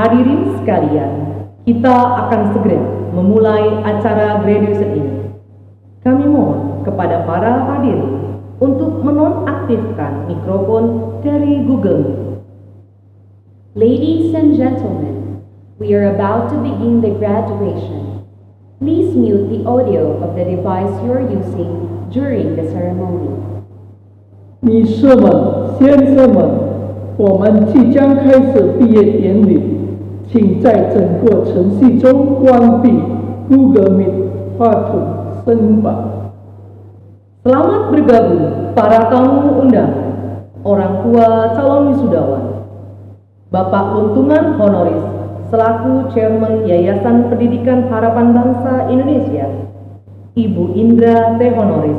Hadirin sekalian, kita akan segera memulai acara graduation ini. Kami mohon kepada para hadirin untuk menonaktifkan mikrofon dari Google Meet. Ladies and gentlemen, we are about to begin the graduation. Please mute the audio of the device you are using during the ceremony. 女士们、先生们，我们即将开始毕业典礼，请在整个程序中关闭 Google Meet 话筒声吧。 Selamat bergabung para tamu undangan, orang tua calon wisudawan, Bapak Luntungan Honoris selaku Chairman Yayasan Pendidikan Harapan Bangsa Indonesia, Ibu Indra T. Honoris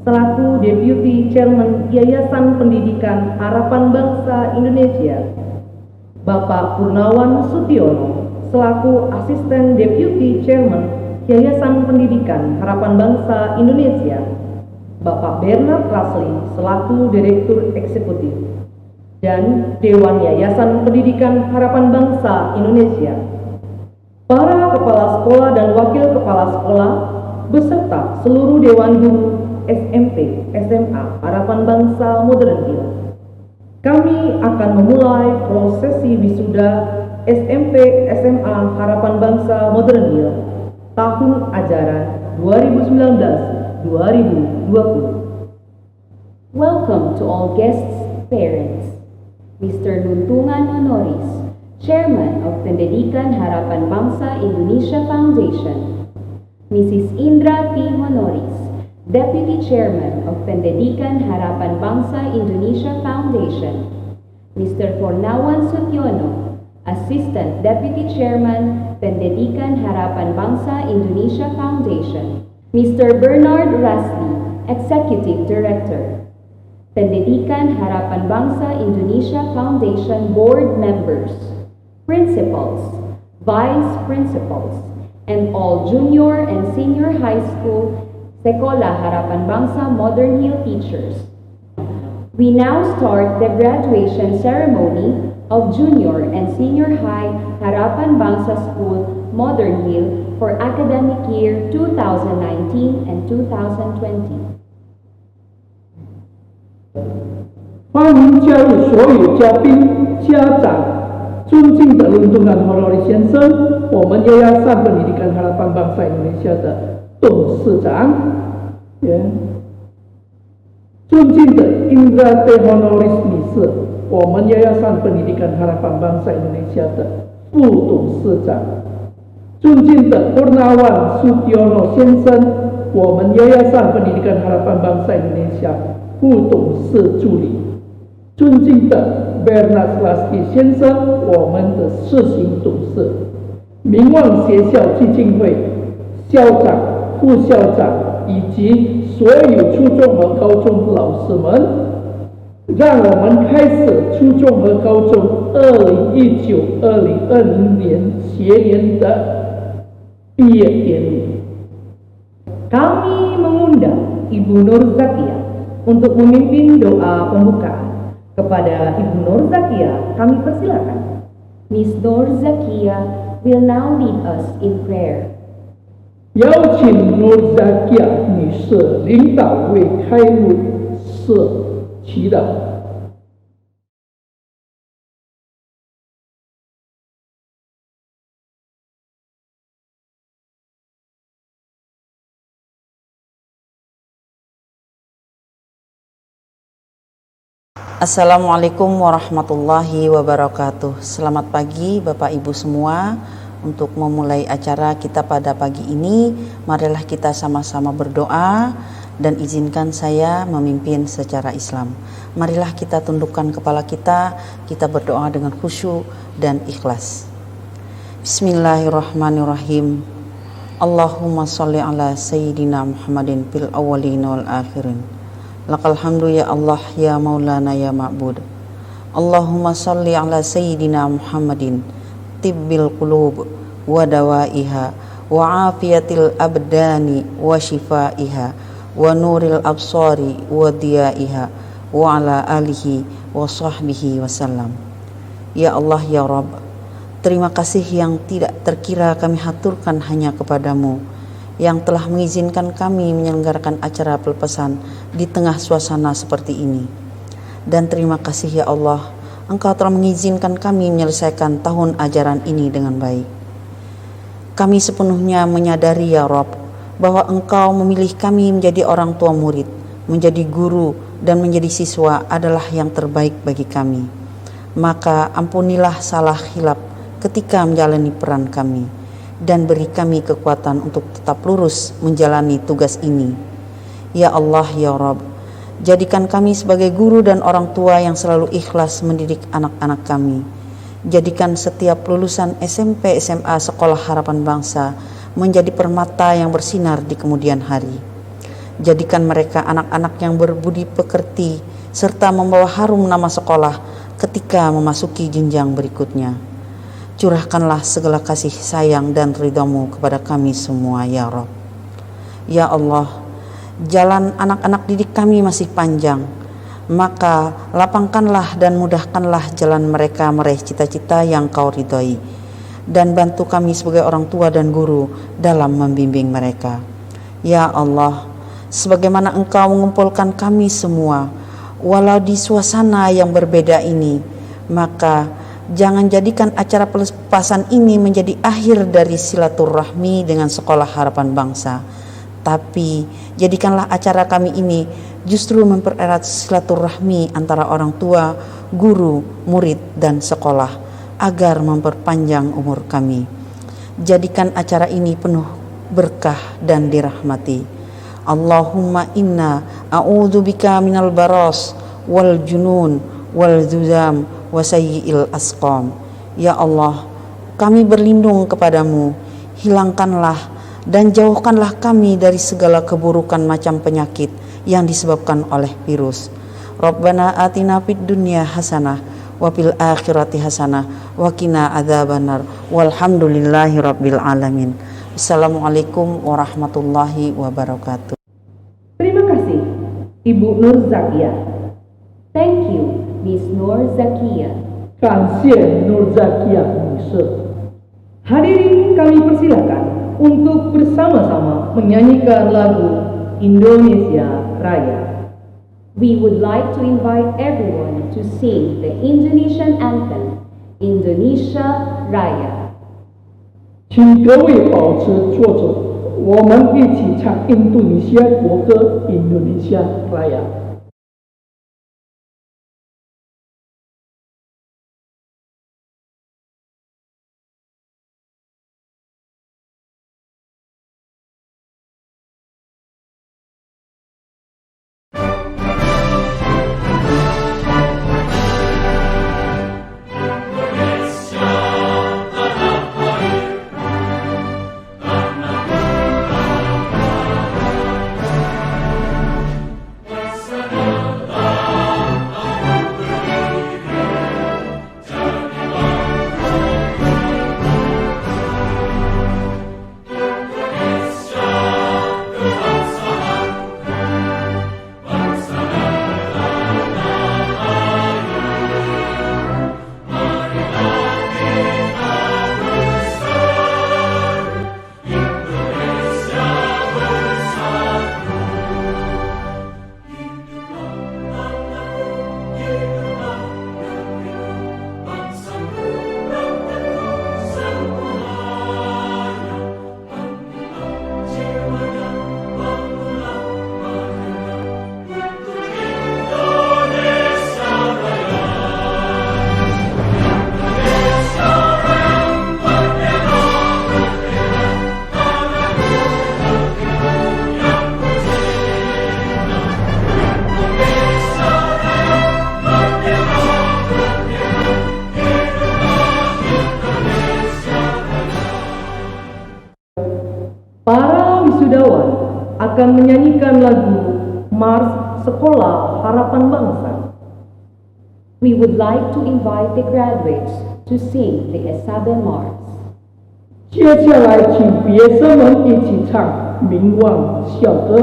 selaku Deputy Chairman Yayasan Pendidikan Harapan Bangsa Indonesia, Bapak Purnawan Sutiono selaku Asisten Deputy Chairman Yayasan Pendidikan Harapan Bangsa Indonesia, Bapak Bernard Rasli selaku Direktur Eksekutif, dan Dewan Yayasan Pendidikan Harapan Bangsa Indonesia, para kepala sekolah dan wakil kepala sekolah, beserta seluruh Dewan Guru SMP, SMA Harapan Bangsa Modern Hill. Kami akan memulai prosesi wisuda SMP, SMA Harapan Bangsa Modern Hill tahun ajaran 2019-2020. Welcome to all guests, parents. Mr. Luntungan Honoris, Chairman of Pendidikan Harapan Bangsa Indonesia Foundation. Mrs. Indra T. Honoris, Deputy Chairman of Pendidikan Harapan Bangsa Indonesia Foundation. Mr. Purnawan Sutiono, Assistant Deputy Chairman, Pendidikan Harapan Bangsa Indonesia Foundation. Mr. Bernard Rasli, Executive Director. Pendidikan Harapan Bangsa Indonesia Foundation Board Members, Principals, Vice Principals, and all junior and senior high school Sekolah Harapan Bangsa Modern Hill teachers. We now start the graduation ceremony of junior and senior high Harapan Bangsa School Modern Hill for academic year 2019 and 2020. 欢迎加入所有嘉宾、家长、尊敬的伦敦安 Honoris 先生，我们Yayasan Pendidikan Harapan Bangsa Indonesia 的董事长，尊敬的 Indra T. Honoris 女士，我们Yayasan Pendidikan Harapan Bangsa Indonesia 的副董事长，尊敬的 Purnawan Sutiono 先生，我们Yayasan Pendidikan Harapan Bangsa Indonesia 副董事助理，尊敬的 Bernard Rasli 先生，我们的世行董事，明望学校基金会校长、副校长以及所有初中和高中的老师们，让我们开始初中和高中2019-2020年学年的毕业典礼。 Kami mengundang Ibu Nur Zakia untuk memimpin doa pembukaan. Kepada Ibu Nur Zakia, kami persilakan. Ms. Nur Zakia will now lead us in prayer. 邀请 Nur Zakia 女士领导为开幕式祈祷。 Assalamualaikum warahmatullahi wabarakatuh. Selamat pagi Bapak Ibu semua. Untuk memulai acara kita pada pagi ini, marilah kita sama-sama berdoa dan izinkan saya memimpin secara Islam. Marilah kita tundukkan kepala kita berdoa dengan khusyuk dan ikhlas. Bismillahirrahmanirrahim. Allahumma sholli ala sayyidina Muhammadin fil awwalin wal akhirin. Lakal hamdu ya Allah ya maulana ya ma'bud. Allahumma salli ala sayyidina Muhammadin tibbil qulub wa dawaiha wa afiyatil abdani wa shifaiha wa nuril absari wa diyaiha wa ala alihi wa sahbihi wasallam. Ya Allah ya Rabb, Terima kasih yang tidak terkira kami haturkan hanya kepadamu, yang telah mengizinkan kami menyelenggarakan acara pelepasan di tengah suasana seperti ini. Dan terima kasih ya Allah, Engkau telah mengizinkan kami menyelesaikan tahun ajaran ini dengan baik. Kami sepenuhnya menyadari ya Rabb, bahwa Engkau memilih kami menjadi orang tua murid, menjadi guru, dan menjadi siswa adalah yang terbaik bagi kami. Maka ampunilah salah hilap ketika menjalani peran kami, dan beri kami kekuatan untuk tetap lurus menjalani tugas ini. Ya Allah ya Rabb, jadikan kami sebagai guru dan orang tua yang selalu ikhlas mendidik anak-anak kami. Jadikan setiap lulusan SMP SMA Sekolah Harapan Bangsa menjadi permata yang bersinar di kemudian hari. Jadikan mereka anak-anak yang berbudi pekerti serta membawa harum nama sekolah ketika memasuki jenjang berikutnya. Curahkanlah segala kasih sayang dan ridhamu kepada kami semua ya Rabb. Ya Allah, jalan anak-anak didik kami masih panjang, maka lapangkanlah dan mudahkanlah jalan mereka meraih cita-cita yang Kau ridhoi, dan bantu kami sebagai orang tua dan guru dalam membimbing mereka. Ya Allah, sebagaimana Engkau mengumpulkan kami semua, walau di suasana yang berbeda ini, maka jangan jadikan acara pelepasan ini menjadi akhir dari silaturahmi dengan Sekolah Harapan Bangsa, tapi jadikanlah acara kami ini justru mempererat silaturahmi antara orang tua, guru, murid, dan sekolah agar memperpanjang umur kami. Jadikan acara ini penuh berkah dan dirahmati. Allahumma inna a'udzubika minal baras wal junun wal zuzam wa sayyi'il asqam. Ya Allah, kami berlindung kepadamu, hilangkanlah dan jauhkanlah kami dari segala keburukan macam penyakit yang disebabkan oleh virus. Rabbana atina fid dunya hasanah wa fil akhirati hasanah wa qina adzabannar walhamdulillahi rabbil alamin. Assalamualaikum warahmatullahi wabarakatuh. Terima kasih, Ibu Nur Zakia. Thank you, Miss Nur Zakia. 感谢 Nur Zakia 女士。 Hadirin kami persilakan untuk bersama-sama menyanyikan lagu Indonesia Raya. We would like to invite everyone to sing the Indonesian anthem, Indonesia Raya. 请各位保持坐着，我们一起唱印度尼西亚国歌《Indonesia Raya》。Para wisudawan akan menyanyikan lagu Mars Sekolah Harapan Bangsa. We would like to invite the graduates to sing the Esabe Mars. 接下来，请学生们一起唱《名望校歌》。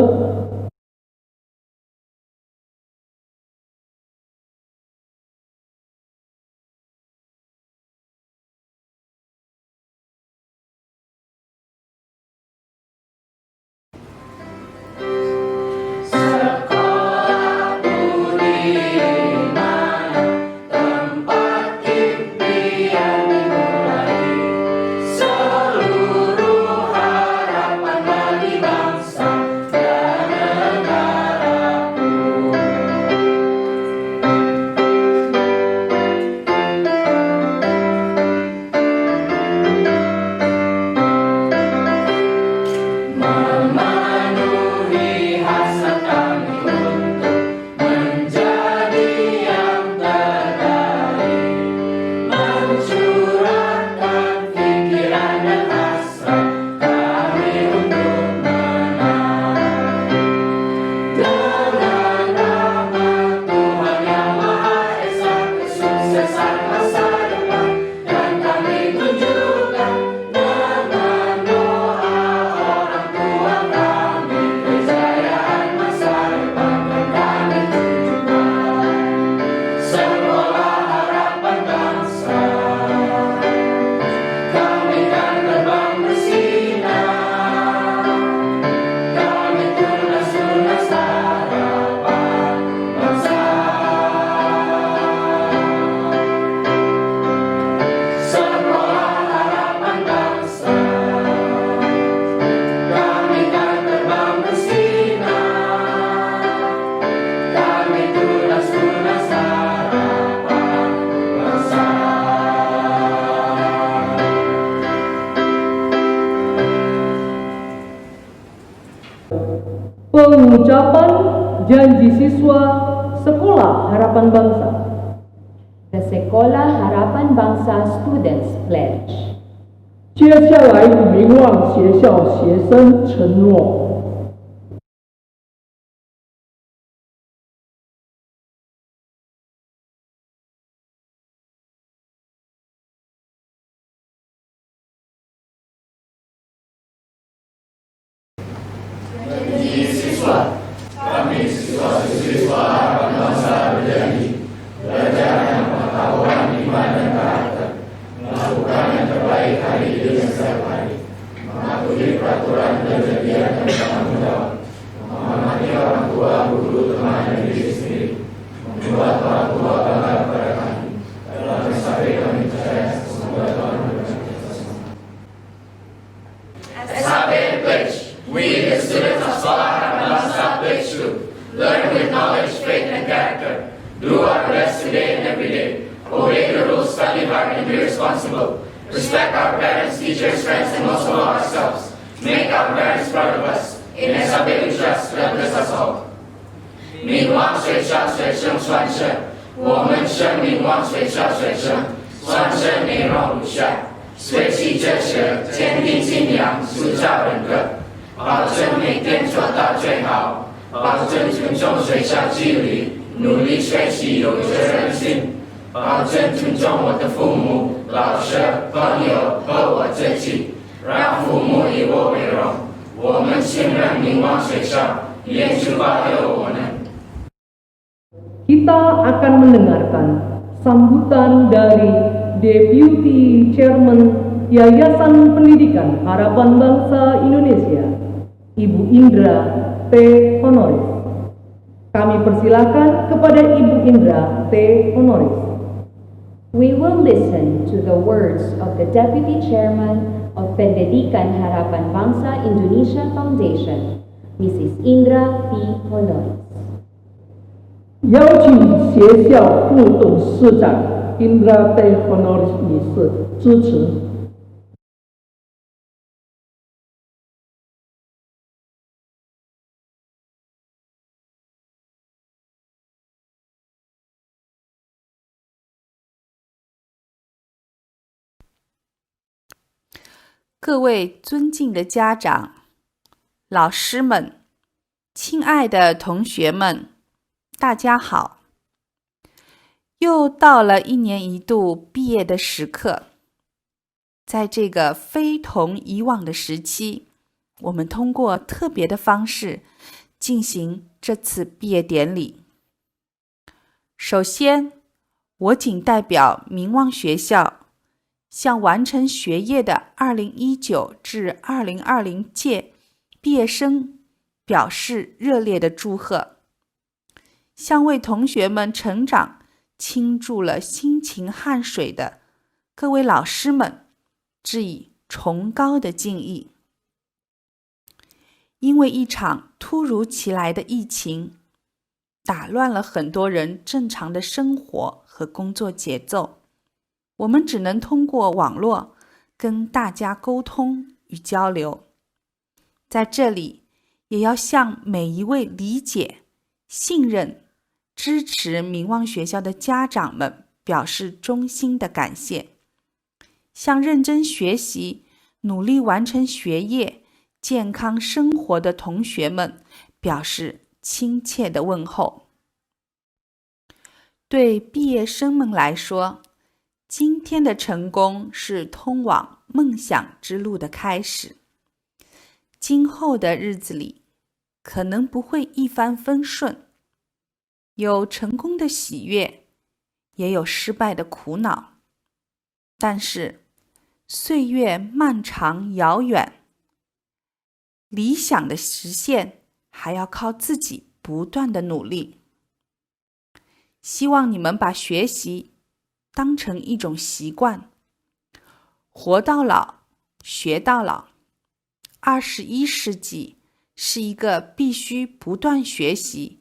pengucapan janji siswa Sekolah Harapan Bangsa. The Sekolah Harapan Bangsa Students Pledge. 接下来，明望学校学生承诺。Learn with knowledge, faith, and character. Do our best today and every day. Obey the rules, study hard, and be responsible. Respect our parents, teachers, friends, and most of all ourselves. Make our parents proud of us. In SAP we trust, God bless us all. 名望水上水声传声，我们生命望水上水声，传声内容如下：随气哲学，坚定信仰，塑造人格，保证每天做到最好。保证尊重水校纪律，努力学习有责任心，保证尊重我的父母、老师、朋友和我自己，让父母以我为荣。我们信任名望水校，愿主保佑我们。 Kita akan mendengarkan sambutan dari Deputy Chairman Yayasan Pendidikan Harapan Bangsa Indonesia, Ibu Indra T. Honoris. Kami persilakan kepada Ibu Indra T. Honoris. We will listen to the words of the Deputy Chairman of Pendidikan Harapan Bangsa Indonesia Foundation, Mrs. Indra T. Honoris. 邀请学校副董事长 Indra T. Honoris 女士支持。 各位尊敬的家长、老师们、亲爱的同学们，大家好！又到了一年一度毕业的时刻，在这个非同以往的时期，我们通过特别的方式进行这次毕业典礼。首先，我谨代表明望学校，向完成学业的2019至2020届毕业生表示热烈的祝贺，向为同学们成长倾注了辛勤汗水的各位老师们致以崇高的敬意。因为一场突如其来的疫情，打乱了很多人正常的生活和工作节奏。我们只能通过网络跟大家沟通与交流。在这里，也要向每一位理解、信任、支持明望学校的家长们表示衷心的感谢，向认真学习、努力完成学业、健康生活的同学们表示亲切的问候。对毕业生们来说，今天的成功是通往梦想之路的开始。今后的日子里，可能不会一帆风顺，有成功的喜悦，也有失败的苦恼。但是，岁月漫长遥远，理想的实现还要靠自己不断的努力。希望你们把学习当成一种习惯，活到老，学到老。21世纪是一个必须不断学习、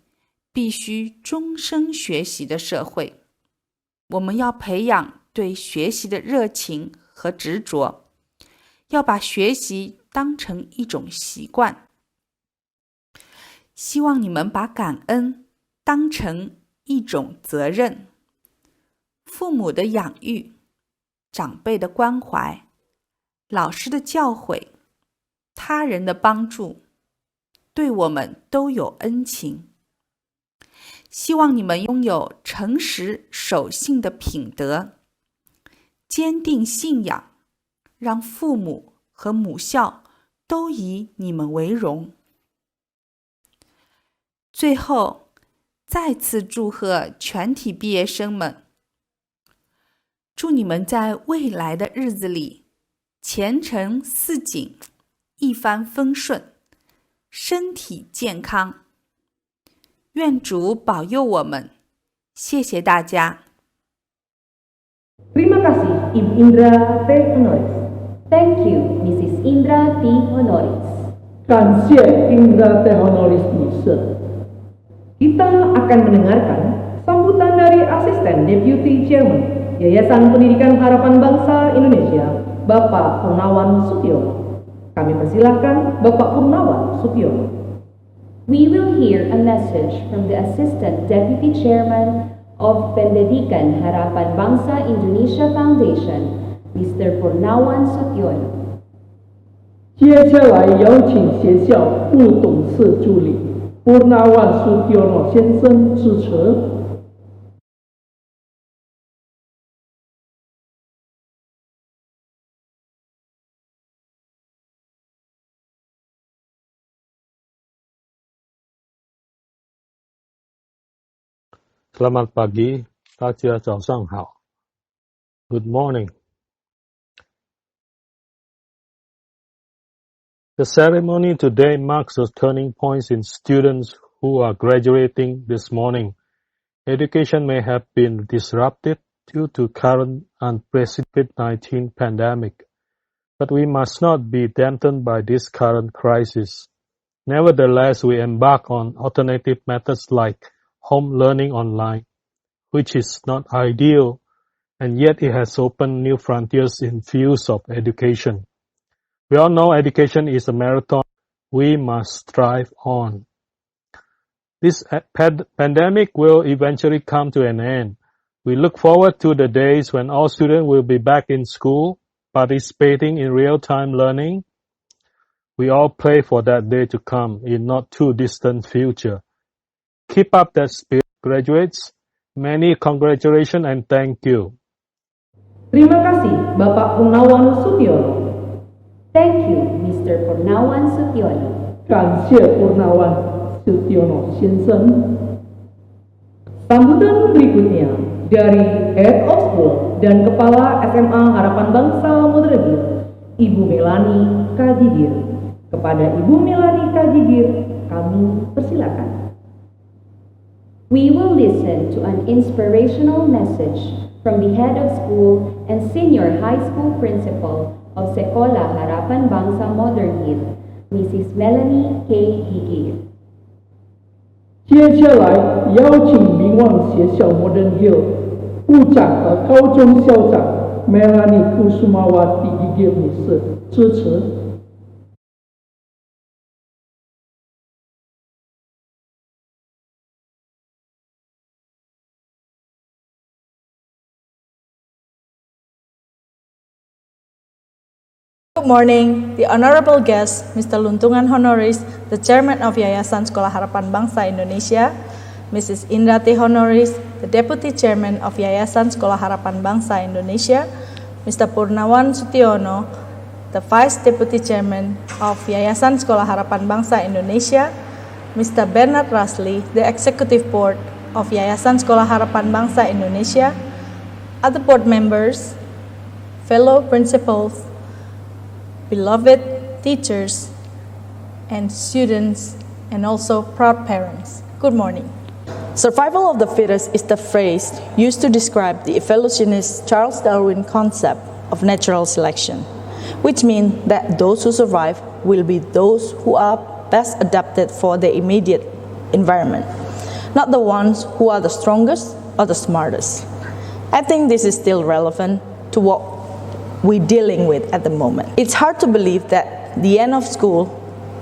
必须终生学习的社会。我们要培养对学习的热情和执着，要把学习当成一种习惯。希望你们把感恩当成一种责任。父母的养育，长辈的关怀，老师的教诲，他人的帮助，对我们都有恩情。希望你们拥有诚实守信的品德，坚定信仰，让父母和母校都以你们为荣。最后，再次祝贺全体毕业生们，祝你们在未来的日子里前程似锦，一帆风顺，身体健康。愿主保佑我们，谢谢大家。Terima kasih, Ibu Indra T. Honoris. Thank you, Mrs. Indra T. Honoris. 感谢 Indra T. Honoris 女士。 Kita akan mendengarkan sambutan dari Asisten Deputy Chairman Yayasan Pendidikan Harapan Bangsa Indonesia, Bapak Purnawan Sutyono. Kami persilahkan Bapak Purnawan Sutyono. We will hear a message from the Assistant Deputy Chairman of Pendidikan Harapan Bangsa Indonesia Foundation, Mr. Purnawan Sutyono. 接下来有请学校副董事助理 Purnawan Sutyono 先生致辞。 Selamat pagi, 大家早上好。Good morning. The ceremony today marks a turning point in students who are graduating this morning. Education may have been disrupted due to current unprecedented COVID-19 pandemic, but we must not be dampened by this current crisis. Nevertheless, we embark on alternative methods like home learning online, which is not ideal, and yet it has opened new frontiers in fields of education. We all know education is a marathon. We must strive on. This pandemic will eventually come to an end. We look forward to the days when all students will be back in school, participating in real-time learning. We all pray for that day to come in not too distant future. Keep up that spirit, graduates. Many congratulations and thank you. Terima kasih, Bapak Purnawan Sutyono. Thank you, Mr. Purnawan Sutyono. 感谢 Purnawan Sutyono 先生。 Sambutan berikutnya dari Head of School dan Kepala SMA Harapan Bangsa Modern, Ibu Melani Kajigir. Kepada Ibu Melani Kajigir, kami persilakan. We will listen to an inspirational message from the head of school and senior high school principal of Sekolah Harapan Bangsa Modern Hill, Mrs. Melanie K. Gigir. 接下来邀请明望学校 Modern Hill 部长和高中校长 Melanie Kusumawati Gigir 女士致辞。 Good morning, the honorable guest, Mr. Luntungan Honoris, the chairman of Yayasan Sekolah Harapan Bangsa Indonesia, Mrs. Indra T. Honoris, the deputy chairman of Yayasan Sekolah Harapan Bangsa Indonesia, Mr. Purnawan Sutyono, the vice deputy chairman of Yayasan Sekolah Harapan Bangsa Indonesia, Mr. Bernard Rasli, the executive board of Yayasan Sekolah Harapan Bangsa Indonesia, other board members, fellow principals, beloved teachers and students, and also proud parents. Good morning. Survival of the fittest is the phrase used to describe the evolutionist Charles Darwin concept of natural selection, which means that those who survive will be those who are best adapted for the immediate environment, not the ones who are the strongest or the smartest. I think this is still relevant to what we're dealing with at the moment. It's hard to believe that the end of school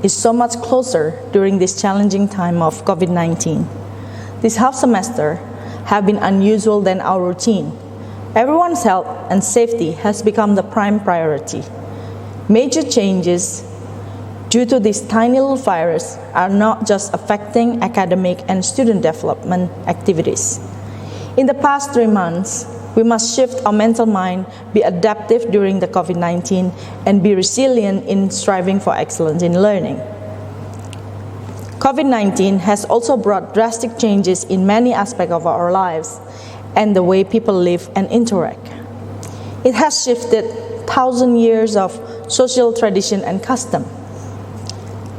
is so much closer during this challenging time of COVID-19. This half semester have been unusual than our routine. Everyone's health and safety has become the prime priority. Major changes due to this tiny little virus are not just affecting academic and student development activities. In the past 3 months, we must shift our mental mind, be adaptive during the COVID-19, and be resilient in striving for excellence in learning. COVID-19 has also brought drastic changes in many aspects of our lives and the way people live and interact. It has shifted 1,000 years of social tradition and custom.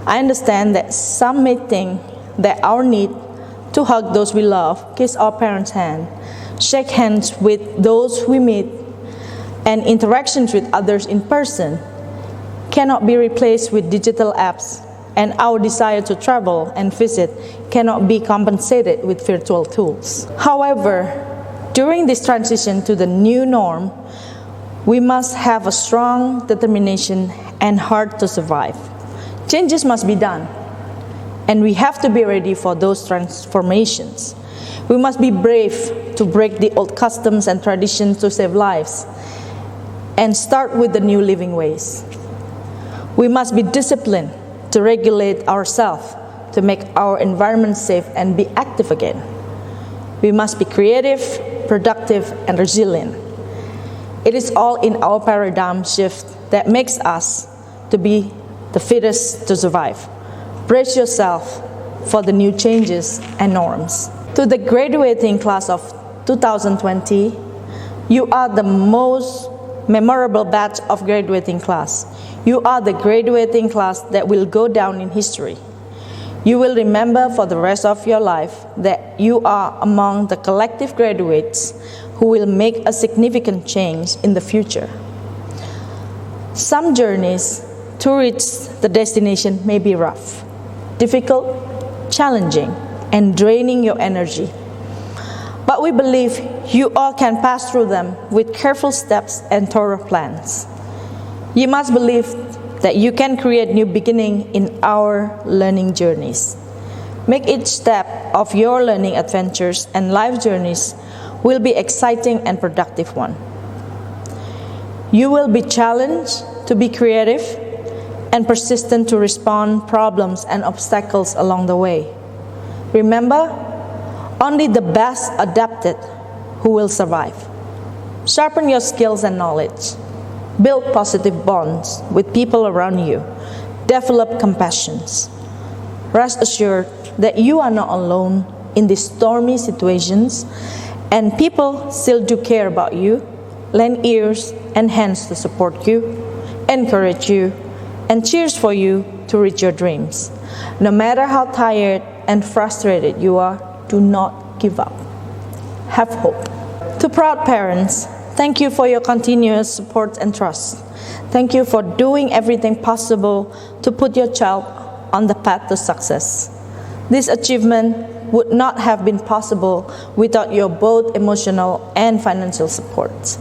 I understand that some may think that our need to hug those we love, kiss our parents' hand, shake hands with those we meet, and interactions with others in person cannot be replaced with digital apps, and our desire to travel and visit cannot be compensated with virtual tools. However, during this transition to the new norm, we must have a strong determination and heart to survive. Changes must be done, and we have to be ready for those transformations. We must be brave to break the old customs and traditions to save lives and start with the new living ways. We must be disciplined to regulate ourselves, to make our environment safe and be active again. We must be creative, productive, and resilient. It is all in our paradigm shift that makes us to be the fittest to survive. Brace yourself for the new changes and norms. To the graduating class of 2020, you are the most memorable batch of graduating class. You are the graduating class that will go down in history. You will remember for the rest of your life that you are among the collective graduates who will make a significant change in the future. Some journeys to reach the destination may be rough, difficult, challenging, and draining your energy. But we believe you all can pass through them with careful steps and thorough plans. You must believe that you can create new beginning in our learning journeys. Make each step of your learning adventures and life journeys will be exciting and productive one. You will be challenged to be creative and persistent to respond problems and obstacles along the way. Remember, only the best adapted who will survive. Sharpen your skills and knowledge. Build positive bonds with people around you. Develop compassion. Rest assured that you are not alone in these stormy situations, and people still do care about you, lend ears and hands to support you, encourage you, and cheers for you to reach your dreams. No matter how tired and frustrated you are, do not give up. Have hope. To proud parents, thank you for your continuous support and trust. Thank you for doing everything possible to put your child on the path to success. This achievement would not have been possible without your both emotional and financial support.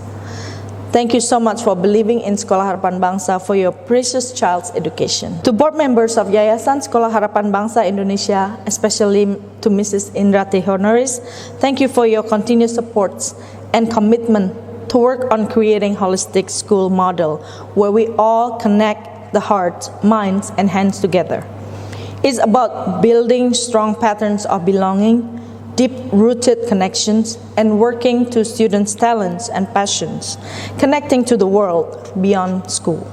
Thank you so much for believing in Sekolah Harapan Bangsa for your precious child's education. To board members of Yayasan Sekolah Harapan Bangsa Indonesia, especially to Mrs. Indra T. Honoris, thank you for your continued support and commitment to work on creating holistic school model where we all connect the heart, minds, and hands together. It's about building strong patterns of belonging, deep-rooted connections, and working to students' talents and passions, connecting to the world beyond school.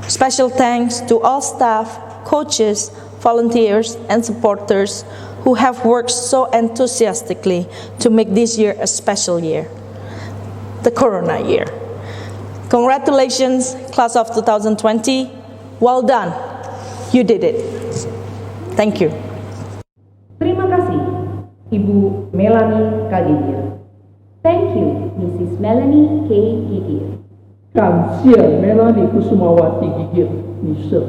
Special thanks to all staff, coaches, volunteers, and supporters who have worked so enthusiastically to make this year a special year, the Corona year. Congratulations, class of 2020. Well done. You did it. Thank you. Terima kasih, Ibu Melanie Kagigir. Thank you, Mrs. Melanie K. Gigir. 感谢 Melanie Kusumawati Gigir, 女士。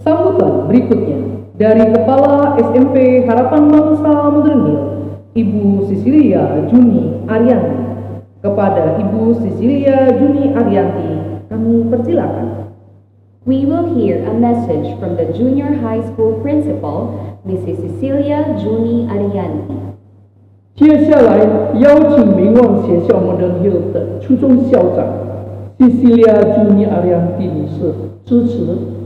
Sambutan berikutnya dari Kepala SMP Harapan Bangsa Modern Hill, Ibu Sisilia Juni Arianti. Kepada Ibu Sisilia Juni Arianti, kami persilakan. We will hear a message from the junior high school principal, Mrs. Cecilia Juni Arianti. 接下来邀请名望学校 Modern Hill 的初中校长 Cecilia Juni Arianti 女士支持。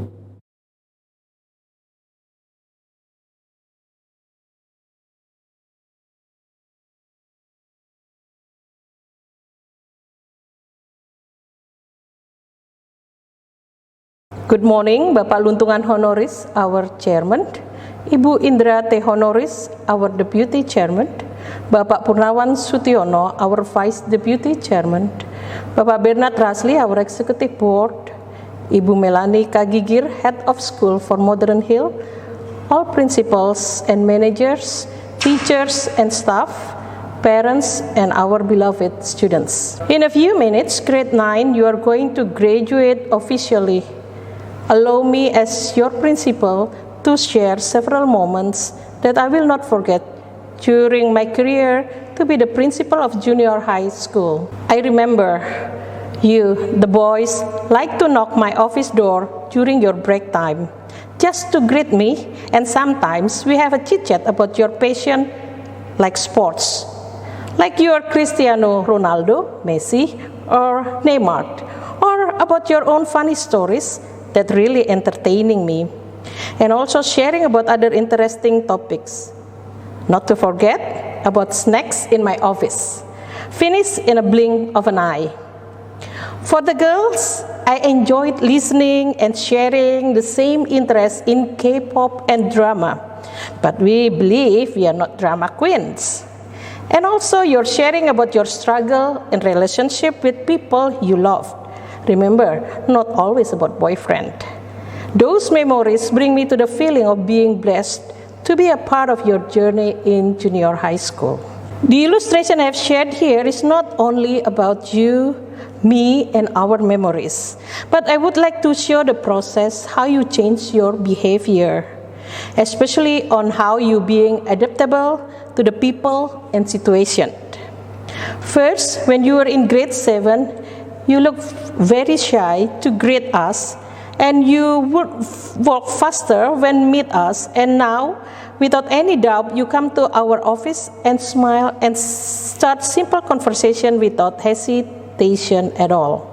Good morning, Bapak Luntungan Honoris, our chairman, Ibu Indra T. Honoris, our deputy chairman, Bapak Purnawan Sutiono, our vice deputy chairman, Bapak Bernard Rasli, our executive board, Ibu Melanie Kagigir, head of school for Modern Hill, all principals and managers, teachers and staff, parents, and our beloved students. In a few minutes, grade 9, you are going to graduate officially. Allow me as your principal to share several moments that I will not forget during my career to be the principal of junior high school. I remember you, the boys, like to knock my office door during your break time just to greet me, and sometimes we have a chit-chat about your passion like sports, like you are Cristiano Ronaldo, Messi, or Neymar, or about your own funny stories that really entertaining me, and also sharing about other interesting topics. Not to forget about snacks in my office, finished in a blink of an eye. For the girls, I enjoyed listening and sharing the same interest in K-pop and drama, but we believe we are not drama queens. And also you're sharing about your struggle and relationship with people you love. Remember, not always about boyfriend. Those memories bring me to the feeling of being blessed to be a part of your journey in junior high school. The illustration I've shared here is not only about you, me, and our memories, but I would like to show the process how you change your behavior, especially on how you being adaptable to the people and situation. First, when you were in grade 7, you look very shy to greet us, and you would walk faster when meet us, and now, without any doubt, you come to our office and smile and start simple conversation without hesitation at all.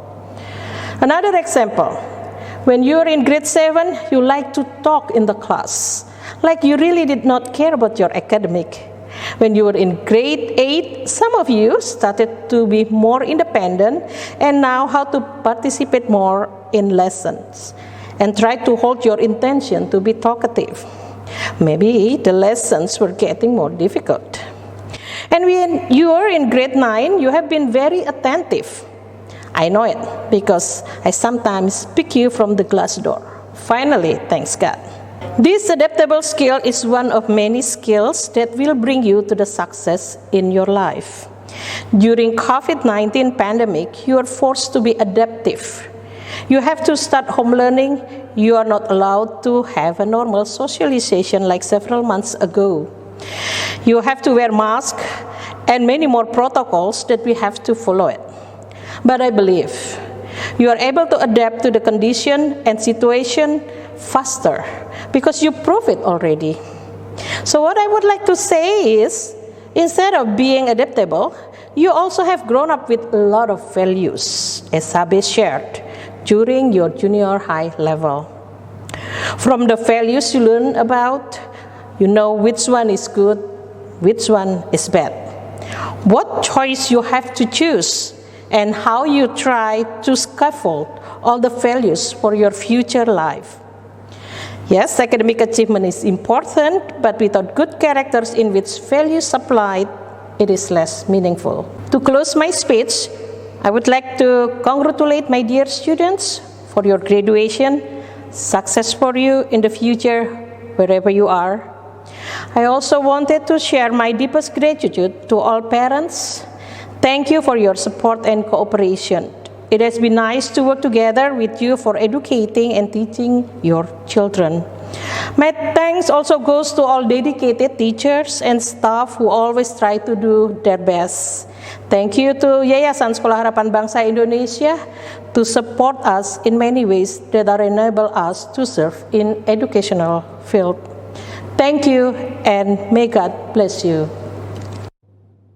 Another example, when you're in grade 7, you like to talk in the class, like you really did not care about your academic. When you were in grade 8, some of you started to be more independent and now how to participate more in lessons and try to hold your intention to be talkative. Maybe the lessons were getting more difficult. And when you are in grade 9, you have been very attentive. I know it because I sometimes pick you from the glass door. Finally, thanks God. This adaptable skill is one of many skills that will bring you to the success in your life. During COVID-19 pandemic, you are forced to be adaptive. You have to start home learning. You are not allowed to have a normal socialization like several months ago. You have to wear masks and many more protocols that we have to follow it. But I believe you are able to adapt to the condition and situation faster because you prove it already. So what I would like to say is, instead of being adaptable, you also have grown up with a lot of values, as Sabe shared, during your junior high level. From the values you learn about, you know which one is good, which one is bad, what choice you have to choose, and how you try to scaffold all the values for your future life. Yes, academic achievement is important, but without good characters in which values applied, it is less meaningful. To close my speech, I would like to congratulate my dear students for your graduation, success for you in the future, wherever you are. I also wanted to share my deepest gratitude to all parents. Thank you for your support and cooperation. It has been nice to work together with you for educating and teaching your children. My thanks also goes to all dedicated teachers and staff who always try to do their best. Thank you to Yayasan Sekolah Harapan Bangsa Indonesia to support us in many ways that are enable us to serve in educational field. Thank you and may God bless you.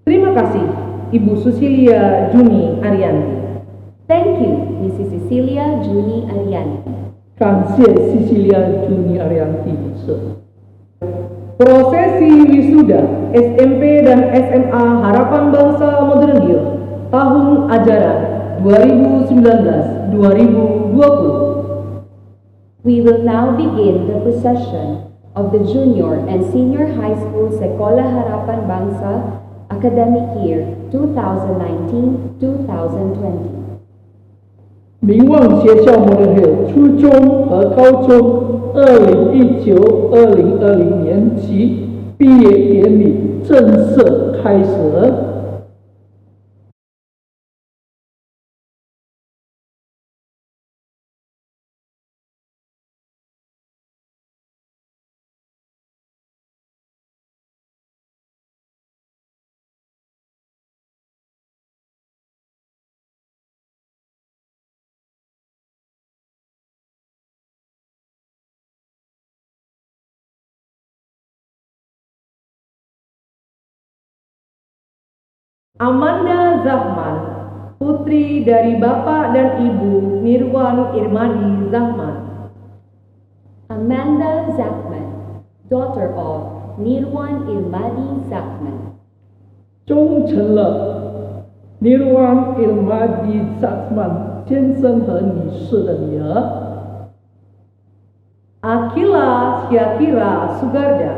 Terima kasih, Ibu Susilia Juni Arianti. Thank you, Mrs. Cecilia Juni Arianti. 感谢西西利亚朱尼阿里安蒂女士。 Prosesi wisuda SMP dan SMA Harapan Bangsa Modern Hill tahun ajaran 2019-2020. We will now begin the procession of the Junior and Senior High School Sekolah Harapan Bangsa academic year 2019-2020. 明望学校 Modern Hill 初中和高中2019-2020年级毕业典礼正式开始。Amanda Zahman, putri dari Bapak dan Ibu Nirwan Irmadi Zahman. Amanda Zachman, daughter of Nirwan Irmadi Zachman. 忠诚了 Nirwan Irmadi Zachman 先生和女士的女儿。 Akila Syakira Sugarda,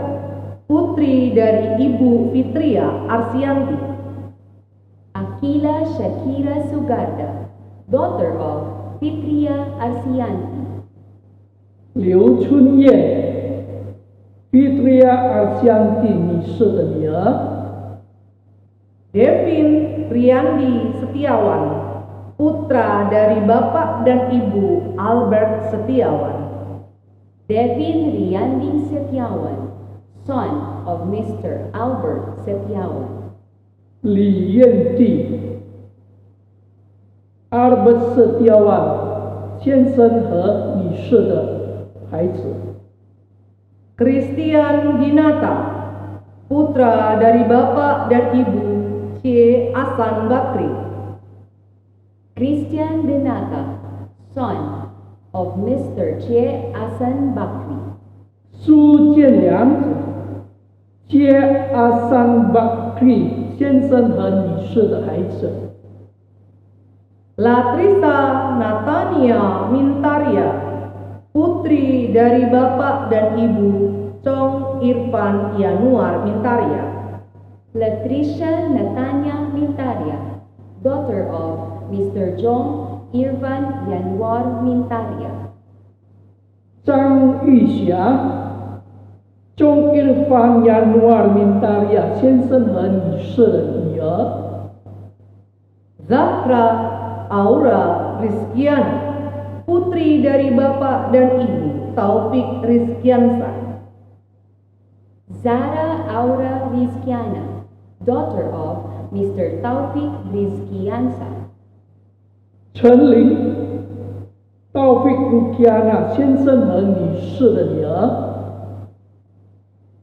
putri dari Ibu Fitria Arsianti. Akila Shakira Sugarda, daughter of Fitria Arsianti. 刘春燕 Fitria Arsianti 女士的女儿。 Devin Riyandi Setiawan, putra dari Bapak dan Ibu Albert Setiawan. Devin Riyandi Setiawan, son of Mr. Albert Setiawan. 李彦娣 Albert Setiawan 先生和女士的孩子。 Christian Dinata, putra dari Bapak dan Ibu C. Asan Bakri. Christian Denata, son of Mr. Che Asan Bakri. 苏建良接阿桑巴克利先生和女士的孩子。 Latrisa Natania Mintaria, putri dari Bapak dan Ibu Chong Irfan Yanuar Mintaria. Latricia Natania Mintaria, daughter of Mr. Jong Irfan Yanwar Mintaria. 张玉霞 Chong Irfan Yanwar Mintaria 先生和女士的女儿。 Zahra Aura Rizkiana, putri dari Bapak dan Ibu Taufik Rizkiansa. Zara Aura Rizkiana, daughter of Mr. Taufik Rizkiansa. 陈琳 Taufik Rukiana 先生和女士的女儿。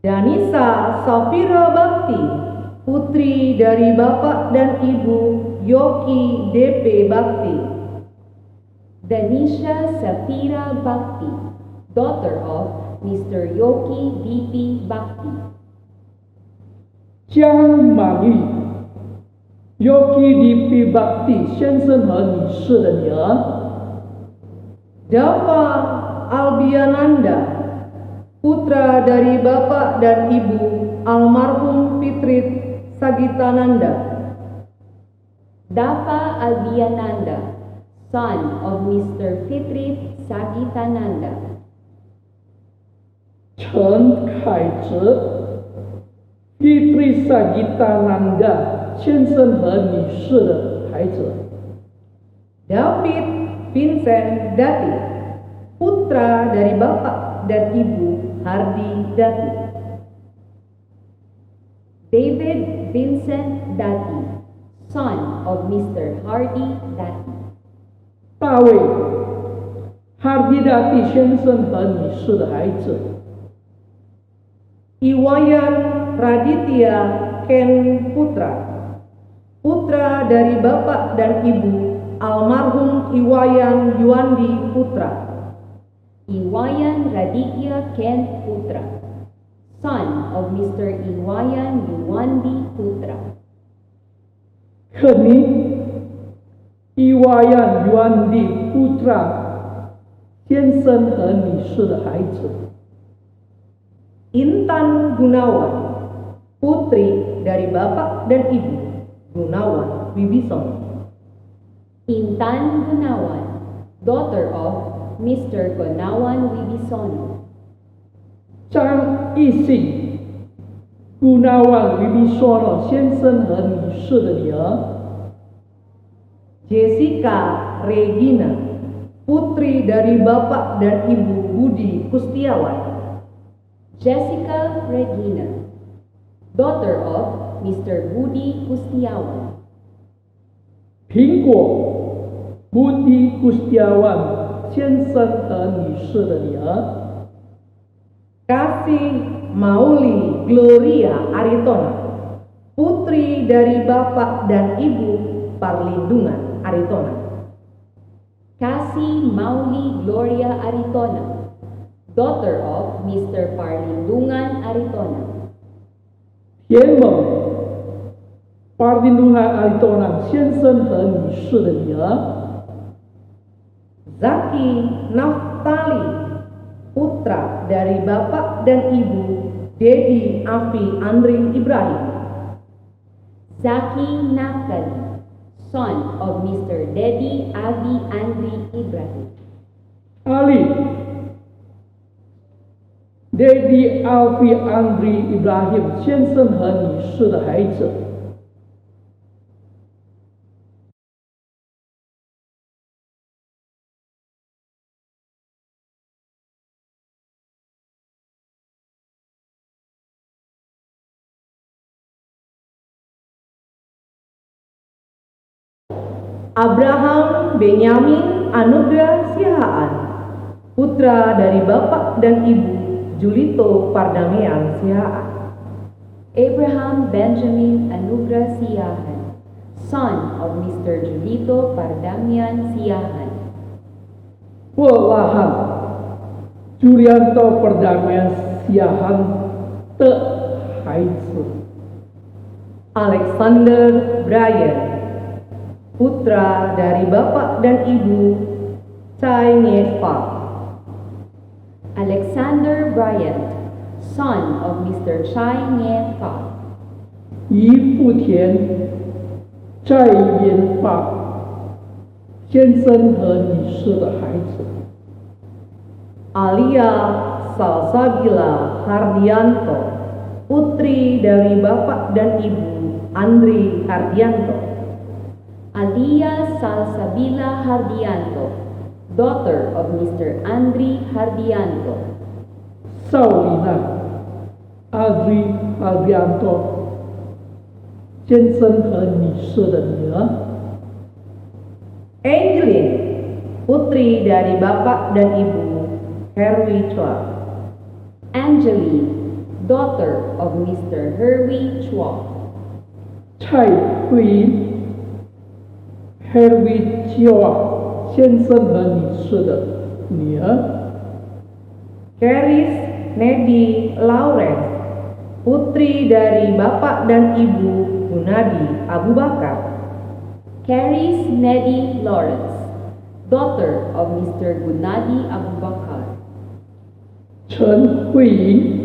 Danisa Safira Bakti, putri dari Bapak dan Ibu Yoki DP Bakti. Danisha Safira Bakti, daughter of Mr. Yoki DP Bakti. 江满玉 Yoki DP Bakti 先生和女士的女儿。 Dava Albiananda, putra dari Bapak dan Ibu almarhum Fitrit Sagitananda. Dava Albiananda, son of Mr. Fitrit Sagitananda. 陈凯哲 Fitri Sagitananda 先生和女士的孩子。 David Vincent Dati, putra dari Bapak dan Ibu Hardi Dati. David Vincent Dati, son of Mr. Hardy Dati. 大卫·哈迪达蒂先生和女士的孩子， Iwayan Raditya Ken Putra, putra dari bapak dan ibu almarhum Iwayan Yuandi Putra. Iwayan Raditya Ken Putra, son of Mr. Iwayan Yuandi Putra. 克尼·伊瓦亚·yuan di putra 先生和女士的孩子， Intan Gunawan, putri dari bapak dan ibu Gunawan Wibisono. Intan Gunawan, daughter of Mr. Gunawan Wibisono. 张义信 Gunawan Wibisono 先生和女士的女儿， Jessica Regina, putri dari bapak dan ibu Budi Kustiawan. Jessica Regina, daughter of Mr. Budi Kustiawan. 苹果 Budi Kustiawan 先生和女士的女儿， Kasih Mauli Gloria Aritona, putri dari bapak dan ibu Parlindungan Aritona. Kasih Mauli Gloria Aritona, daughter of Mr. Parlindungan Aritona. 田猛 Parlindungan Aritona 先生和女士的女儿， Zaki Naftali, putra dari bapak dan ibu Dedi Afi Andri Ibrahim. Zaki Naftali, son of Mr. Dedi Avi Andri Ibrahim. Ali Dedi Alfi Andri Ibrahim 先生和女士的孩子， Abraham Benyamin Anugrah Sihaan, putra dari bapak dan ibu Julito Pardamian Sihaan. Abraham Benjamin Anugrah Siahan, son of Mr. Julito Pardamian Siahan. 沃拉汉 Julianto Perdamaian Siahan 的孩子， Alexander Brian, putra dari bapak dan ibu Chai Nyet Pak. Alexander Bryant, son of Mr. Chai Nye Fa. 姨父田在研发先生和女士的孩子， Alia Salsabila Hardianto, putri dari bapak dan ibu Andri Hardianto. Alia Salsabila Hardianto, daughter of Mr. Andri Hardianto. 少里娜 Adri Hardianto 先生和女士的女儿， Angeline, putri dari bapak dan ibu Herwi Chua. Angeline, daughter of Mr. Herwi Chua. 蔡慧英 Herwi Chua 先生和女士的女儿， Keris Nedi Lawrence, putri dari bapak dan ibu Gunadi Abu Bakar. Caris Nedi Lawrence, daughter of Mr. Gunadi Abu Bakar. 陈慧莹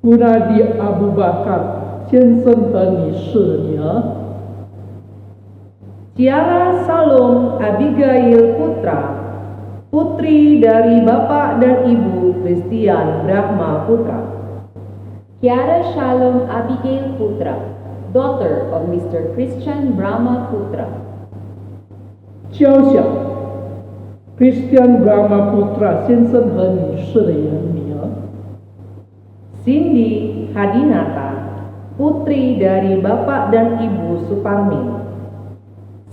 Gunadi Abu Bakar 先生和女士的女儿， Ciara Salom Abigail Putra, putri dari bapak dan ibu Christian Brahma Putra. Kiara Shalom Abigail Putra, daughter of Mr. Christian Brahma Putra. 交响 Christian Brahma Putra 先生和女士的女儿， Cindy Hadinata, putri dari Bapak dan Ibu Suparmin.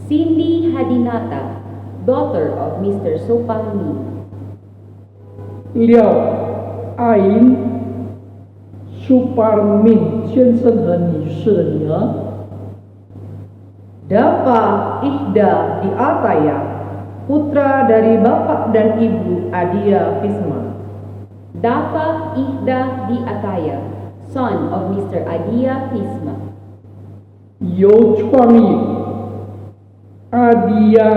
Cindy Hadinata, daughter of Mr. Suparmin. 廖爱英 Suparmin 先生和女士的女儿。 Dapa Ihda Di Ataya, putra dari Bapak dan Ibu Adia Fisma. Dapa Ihda Di Ataya, son of Mr. Adia Fisma. 有创意 Adia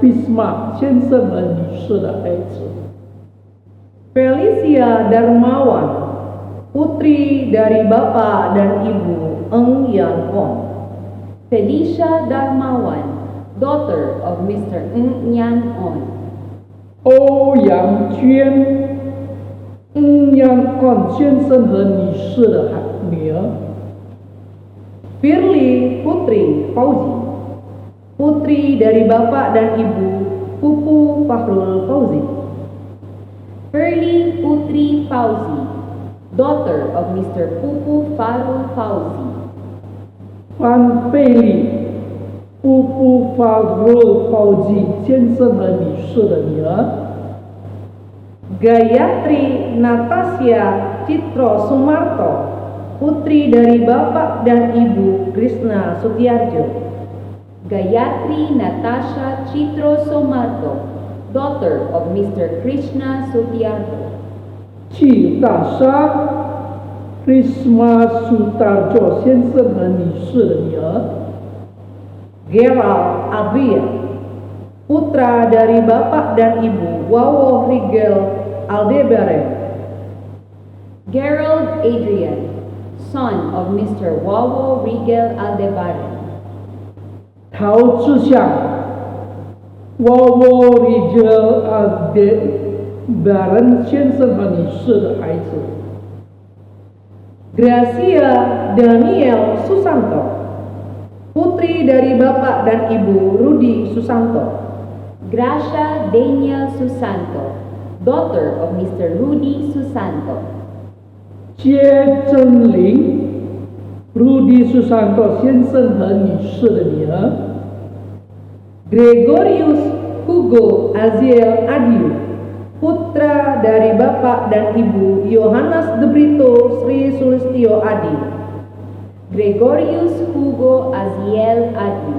Fisma 先生和女士的孩子。 Felicia Darmawan, putri dari Bapak dan Ibu Eng Yan On. Felicia Darmawan, daughter of Mr. Ng Yan On. 欧阳娟 Ng Yan On 先生和女士的女儿。 Firly Putri Fauzi, putri dari Bapak dan Ibu Pupu Fahrul Fauzi. Firly Putri Fauzi, daughter of Mr. Pupu Farul Fauzi. 范贝利 Pupu Farul Fauzi 先生和女士的女儿。 Gayatri Natasha Citro Sumarto, putri dari Bapak dan Ibu Krishna Sutiarjo. Gayatri Natasha Citro Somarto, daughter of Mr. Krishna Sutiarto. 季大沙 Krisma Sutarjo 先生和女士的女儿。 Gerald Adrian, putra dari Bapak dan Ibu Wawo Rigel Aldebaran. Gerald Adrian, son of Mr. Wawo Rigel Aldebaran. 陶志向 Wawo Rigel Aldebaran 先生和女士的孩子。 Gracia Daniel Susanto, putri dari Bapak dan Ibu Rudi Susanto. Gracia Daniel Susanto, daughter of Mr. Rudy Susanto. 接真玲 Rudi Susanto 先生和女士的女儿。 Gregorius Hugo Aziel Adiu, putra dari Bapak dan Ibu Yohanes de Brito Sri Sulistyo Adi. Gregorius Hugo Aziel Adi,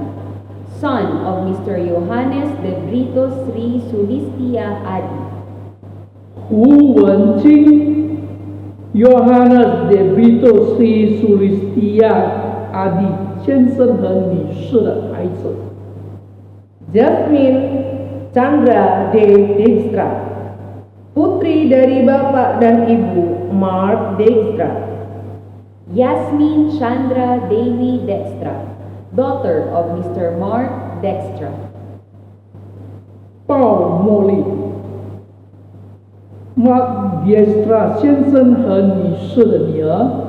son of Mr. Johannes de Brito Sri Sulistia Adi. 胡文金 Yohanes de Brito Sri Sulistia Adi 先生和女士的孩子。 Jasmine Chandra De Dijkstra, putri dari Bapak dan Ibu Mark Dijkstra. Yasmin Chandra Devi Dextra, daughter of Mr. Mark Dextra. 鲍茉莉 Mark Diestra 先生和女士的女儿。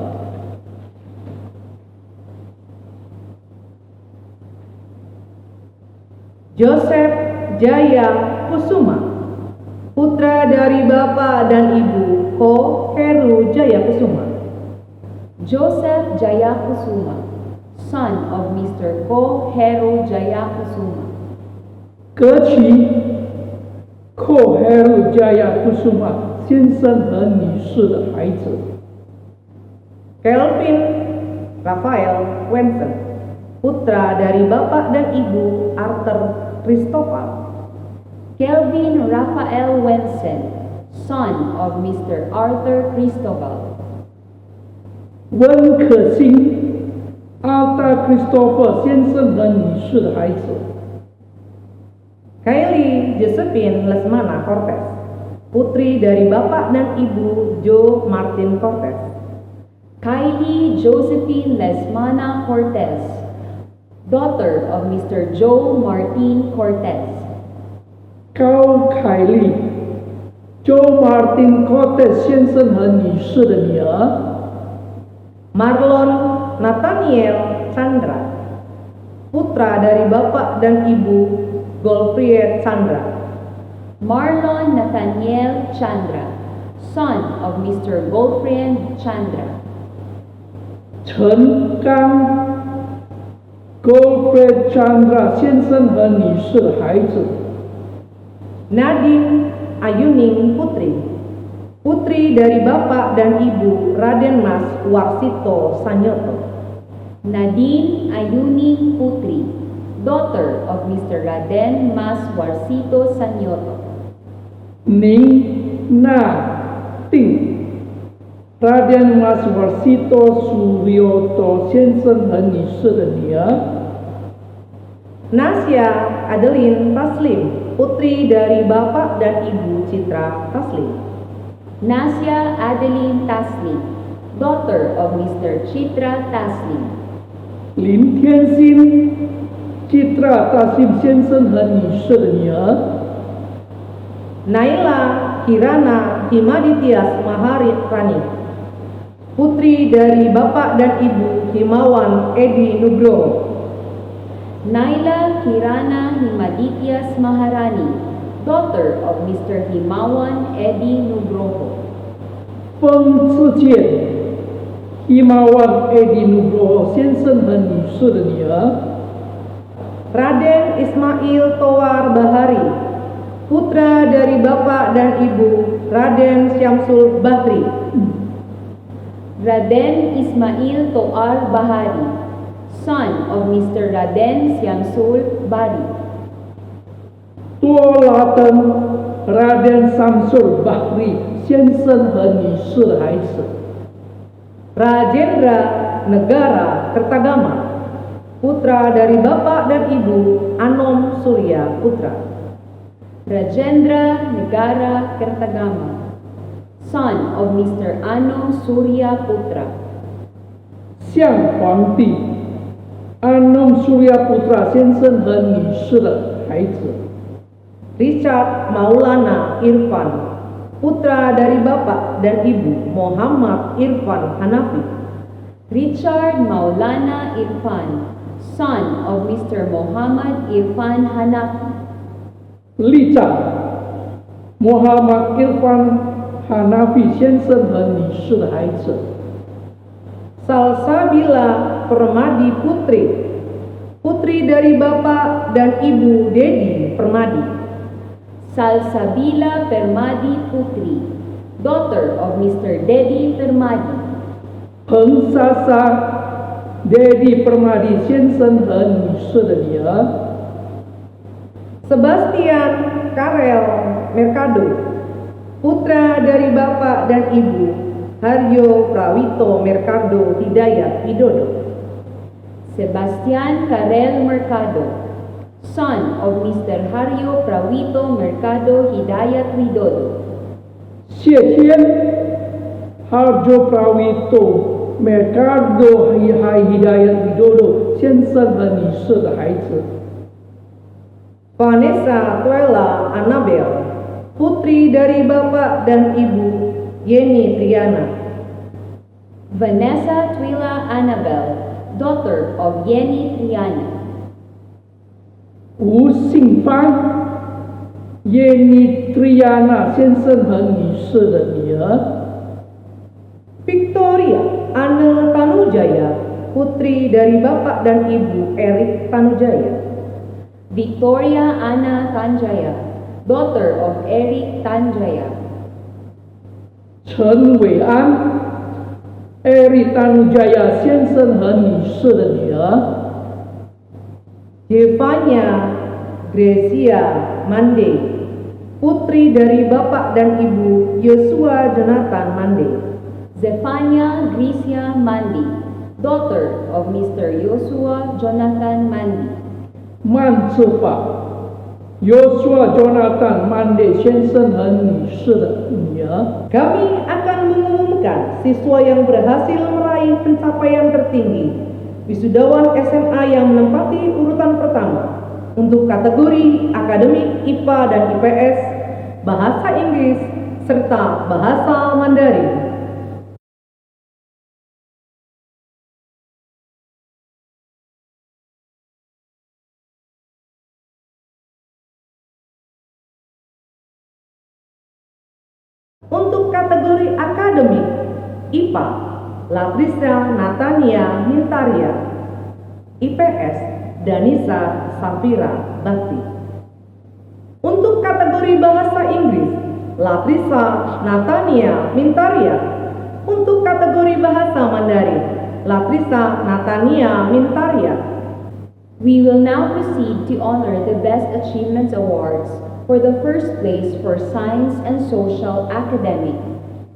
Joseph Jaya Kusuma, putra dari Bapak dan Ibu Ko Heru Jaya Kusuma. Joseph Jaya Kusuma, son of Mr. Ko Hero Jaya Kusuma. 格奇 Ko Heru Jaya Kusuma 先生和女士的孩子。 Kelvin Raphael Wensen, putra dari Bapak dan Ibu Arthur Christopher. Kelvin Raphael Wensen, son of Mr. Arthur Cristobal. 温可欣 Arthur Christopher 先生和女士的孩子。 Kylie Josephine Lesmana Cortez, putri dari Bapak dan Ibu Joe Martin Cortez. Kylie Josephine Lesmana Cortez, daughter of Mr. Joe Martin Cortez. 高凯丽 Joe Martin Cortez 先生和女士的女儿。 Marlon Nathaniel Chandra, putra dari Bapak dan Ibu Golfried Chandra. Marlon Nathaniel Chandra, son of Mr. Golfried Chandra. 陈刚 Godfrey Chandra 先生和女士的孩子， Nadine Ayuning Putri, putri dari Bapak dan Ibu Raden Mas Warsito Sanyoto. Nadine Ayuning Putri, daughter of Mr. Raden Mas Warsito Sanyoto. 宁娜定 Raden Mas Warsito Suryoto 先生和女士的女儿， Nasya Adeline Taslim, putri dari Bapak dan Ibu Citra Taslim. Nasya Adeline Taslim, daughter of Mr. Chitra Taslim. 林天心 Citra Taslim 先生和女士的女儿， Naila Kirana Himaditias Maharani, putri dari Bapak dan Ibu Himawan Edi Nugroho. Naila Kirana Himadityas Maharani, daughter of Mr. Himawan Edi Nugroho. 风之健 Himawan Edi Nugroho 先生和女士的女儿， Raden Ismail Towar Bahari, putra dari Bapak dan Ibu Raden Syamsul Bahri. Raden Ismail Toar Bahari, son of Mr. Raden Syamsul Bahri. 多拉登 Raden Samsul Bahri 先生和女士的孩子， Rajendra Negara Kertagama, putra dari Bapak dan Ibu Anom Surya Putra. Rajendra Negara Kertagama, son of Mr. Ano Surya Putra. 向皇帝 Anom Surya Putra 先生和女士的孩子， Richard Maulana Irfan, putra dari Bapak dan Ibu Muhammad Irfan Hanafi. Richard Maulana Irfan, son of Mr. Muhammad Irfan Hanafi. 立长 Muhammad Irfan Hanafi 先生和女士的孩子， Salsabila Permadi Putri, putri dari Bapak dan Ibu Dedi Permadi. Salsabila Permadi Putri, daughter of Mr. Dedi Permadi. 彭莎莎 Dedi Permadi 先生和女士的女儿， Sebastian Karel Mercado, putra dari Bapak dan Ibu Haryo Prawito Mercado Hidayat Widodo. Sebastian Karel Mercado, son of Mr. Haryo Prawito Mercado Hidayat Widodo. 谢天 Harjo Prawito Mercado Hidayat Widodo 先生和女士的孩子， Vanessa Tuela Annabel, putri dari Bapak dan Ibu Yeni Triana. Vanessa Twila Annabel, daughter of Yeni Triana. 吴信芳 Yeni Triana 先生和女士的女儿， Victoria Anne Tanujaya, putri dari Bapak dan Ibu Erik Tanujaya. Victoria Anna Tanjaya, daughter of Eric Tanjaya. 陈伟安 Eri Tanujaya 先生和女士的女儿， Jevanya Gracia Mande, putri dari Bapak dan Ibu Yosua Jonathan Mande. Zephania Gracia Mandi, daughter of Mr. Joshua Jonathan Mandi. 曼智法 Joshua Jonathan Mande 先生和女士的女儿， Kami akan mengumumkan siswa yang berhasil meraih pencapaian tertinggi, wisudawan SMA yang menempati urutan pertama untuk kategori akademik IPA dan IPS, bahasa Inggris, serta bahasa Mandarin. Untuk kategori akademik IPA, Latrisa Natania Mintaria. IPS Danisa Safira Bakti. Untuk kategori bahasa Inggris, Latrisa Natania Mintaria. Untuk kategori bahasa Mandarin, Latrisa Natania Mintaria. We will now proceed to honor the Best Achievements Awards for the first place for Science and Social Academic,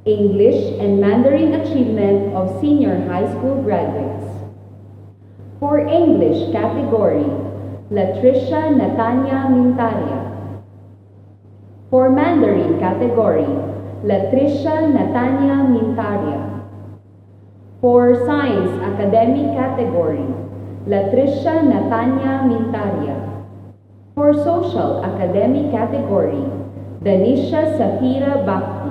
English and Mandarin Achievement of Senior High School Graduates. For English category, Latricia Natania Mintaria. For Mandarin category, Latricia Natania Mintaria. For Science Academic category, Latricia Natania Mintaria. For Social Academic category, Danisha Safira Bakti.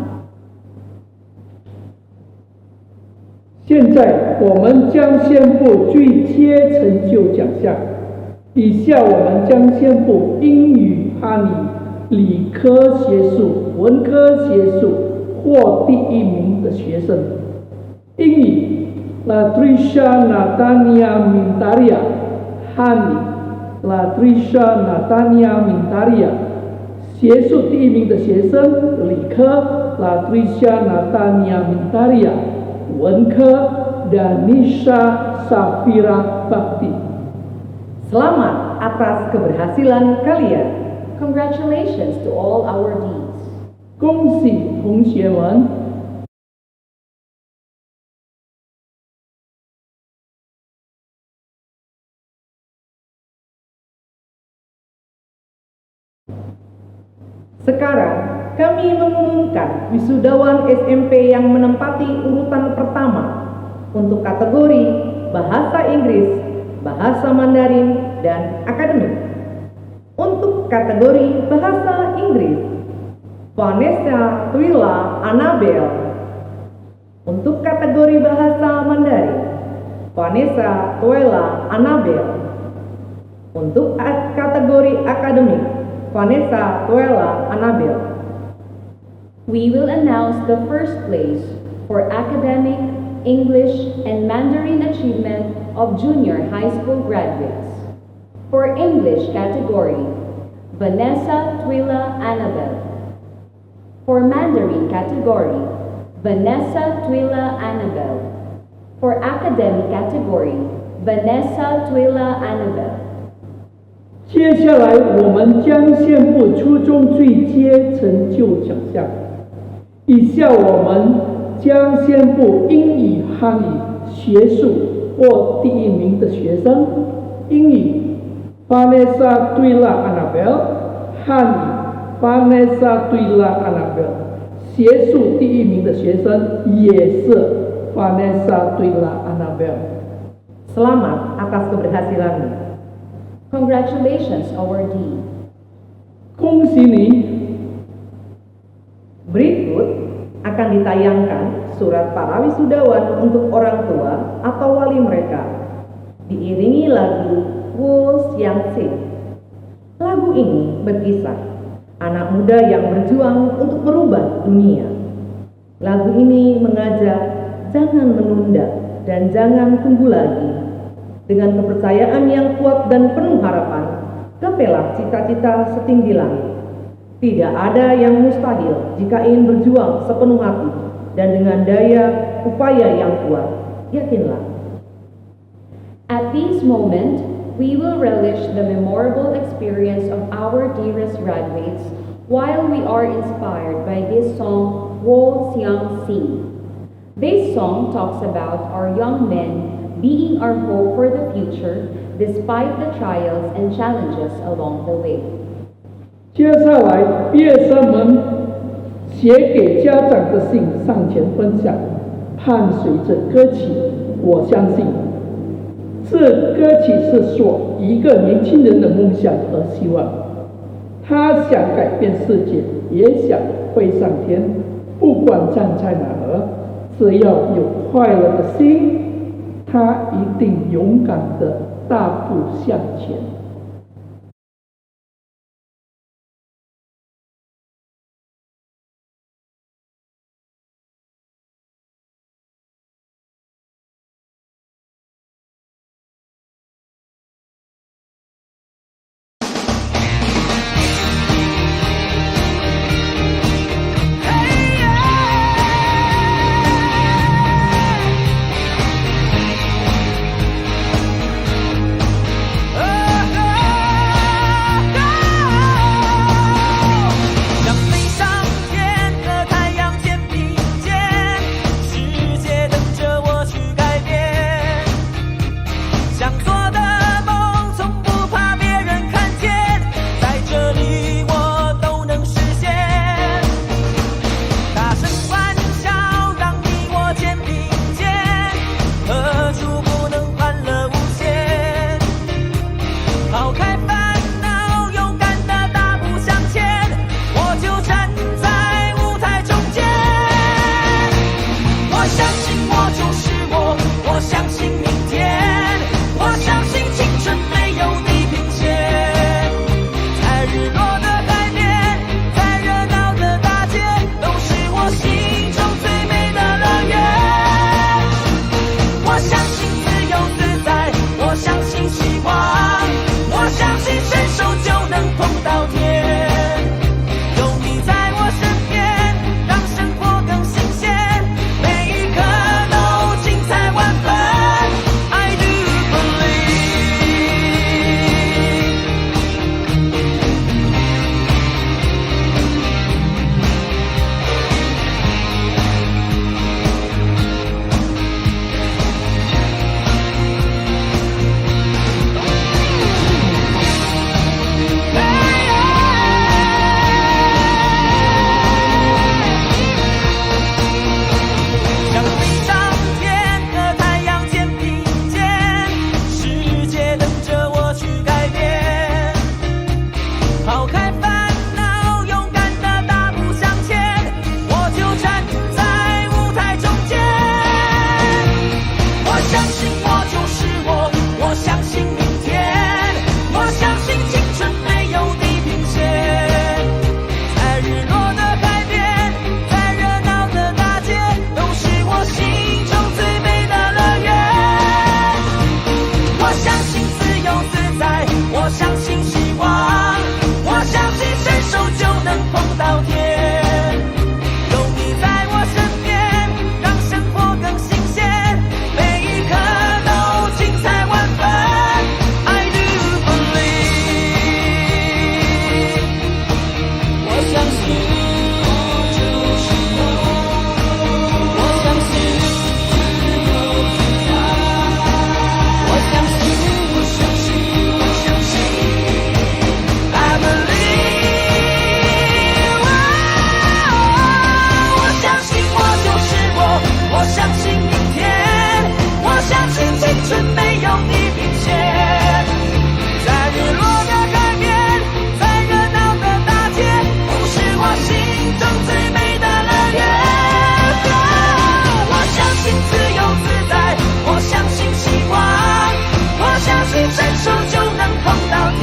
现在我们将宣布最佳成就奖项。以下我们将宣布英语、汉语、理科学术、文科学术获第一名的学生。英语 Latricia Natania Mintaria， 汉语 Latricia Natania Mintaria， 学术第一名的学生，理科 Latricia Natania Mintaria， 文科 Danisha Safira Bakti. Selamat atas keberhasilan kalian. Congratulations to all our deans. 恭喜同学们！ Sekarang kami mengumumkan wisudawan SMP yang menempati urutan pertama untuk kategori Bahasa Inggris, Bahasa Mandarin, dan Akademik. Untuk kategori Bahasa Inggris, Vanessa Twila Annabel. Untuk kategori Bahasa Mandarin, Vanessa Twila Annabel. Untuk kategori Akademik, Vanessa Twila Annabel. We will announce the first place for academic, English, and Mandarin achievement of junior high school graduates. For English category, Vanessa Twila Annabel. For Mandarin category, Vanessa Twila Annabel. For academic category, Vanessa Twila Annabel. 接下来我们将宣布初中最佳成就奖项。以下我们将宣布英语、汉语学术获第一名的学生。英语 Vanessa Twila Annabel， 汉语 Vanessa Twila Annabel， 学术第一名的学生也是 Vanessa Twila Annabel。 Selamat atas keberhasilanmu. Congratulations, our dean. 恭喜你！ Berikut akan ditayangkan surat para wisudawan untuk orang tua atau wali mereka, diiringi lagu Wo Xiang Xing. Lagu ini berkisah anak muda yang berjuang untuk merubah dunia. Lagu ini mengajak jangan menunda dan jangan tunggu lagi. Dengan kepercayaan yang kuat dan penuh harapan, gapailah cita-cita setinggi langit. Tidak ada yang mustahil jika ingin berjuang sepenuh hati dan dengan daya upaya yang kuat. Yakinlah. At this moment, we will relish the memorable experience of our dearest graduates while we are inspired by this song, Wo Xiang Xing. This song talks about our young men being our hope for the future despite the trials and challenges along the way. 接下来，毕业生们写给家长的信上前分享，伴随着歌曲，我相信。这歌曲是说一个年轻人的梦想和希望，他想改变世界，也想飞上天。不管站在哪儿，只要有快乐的心，他一定勇敢地大步向前。相信明天，我相信青春没有你明显。在日落的海边，在热闹的大街，不是我心中最美的乐园。我相信自由自在，我相信希望，我相信伸手就能碰到天。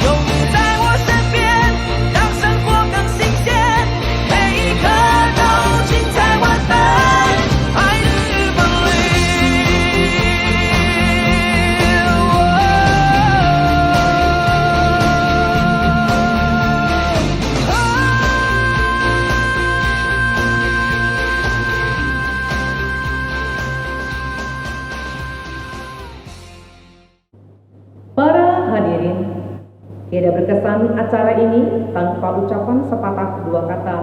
有你在我身边，让生活更新鲜，每一刻都精彩万分。I do Para hadirin, tiada berkesan acara ini tanpa ucapan sepatah dua kata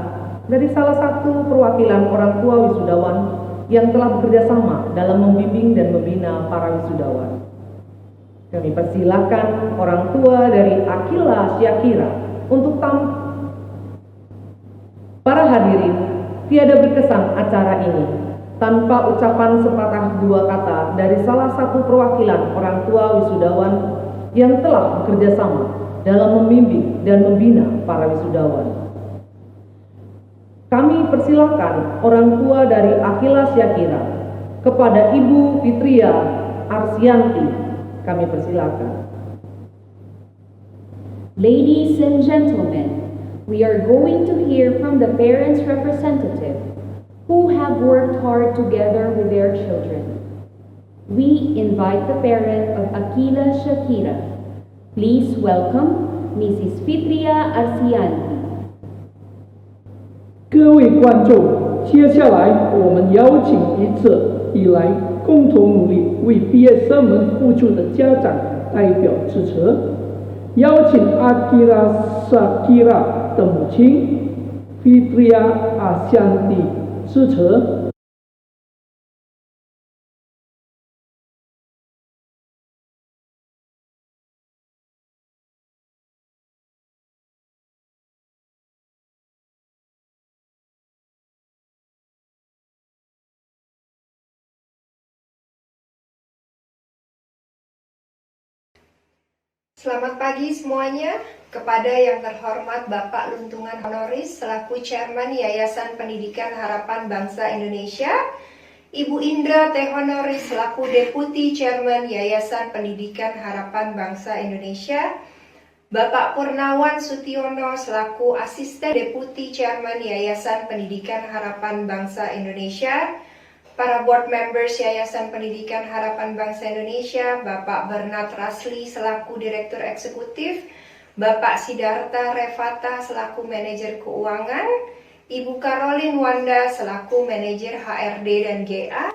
dari salah satu perwakilan orang tua wisudawan yang telah bekerja sama dalam membimbing dan membina para wisudawan. Kami persilakan orang tua dari Akila Syakira untuk Para hadirin, tiada berkesan acara ini tanpa ucapan sepatah dua kata dari salah satu perwakilan orang tua wisudawan yang telah bekerja sama dalam membimbing dan membina para wisudawan. Kami persilakan orang tua dari Akila Syakira kepada Ibu Fitria Arsianti. Kami persilakan. Ladies and gentlemen, we are going to hear from the parents' representative who have worked hard together with their children. We invite the parent of Akila Syakira. Please welcome Mrs. Fitria Arsianti. 各位观众，接下来我们邀请一直以来共同努力为毕业生们付出的家长代表致辞，邀请阿基拉萨基拉的母亲 Fitria Arsianti 致辞。Selamat pagi semuanya. Kepada yang terhormat Bapak Luntungan Honoris selaku Chairman Yayasan Pendidikan Harapan Bangsa Indonesia, Ibu Indra T. Honoris selaku Deputi Chairman Yayasan Pendidikan Harapan Bangsa Indonesia, Bapak Purnawan Sutiono selaku Asisten Deputi Chairman Yayasan Pendidikan Harapan Bangsa Indonesia, para board members Yayasan Pendidikan Harapan Bangsa Indonesia, Bapak Bernard Rasli selaku Direktur Eksekutif, Bapak Sidarta Revata selaku Manajer Keuangan, Ibu Caroline Wanda selaku Manajer HRD dan GA,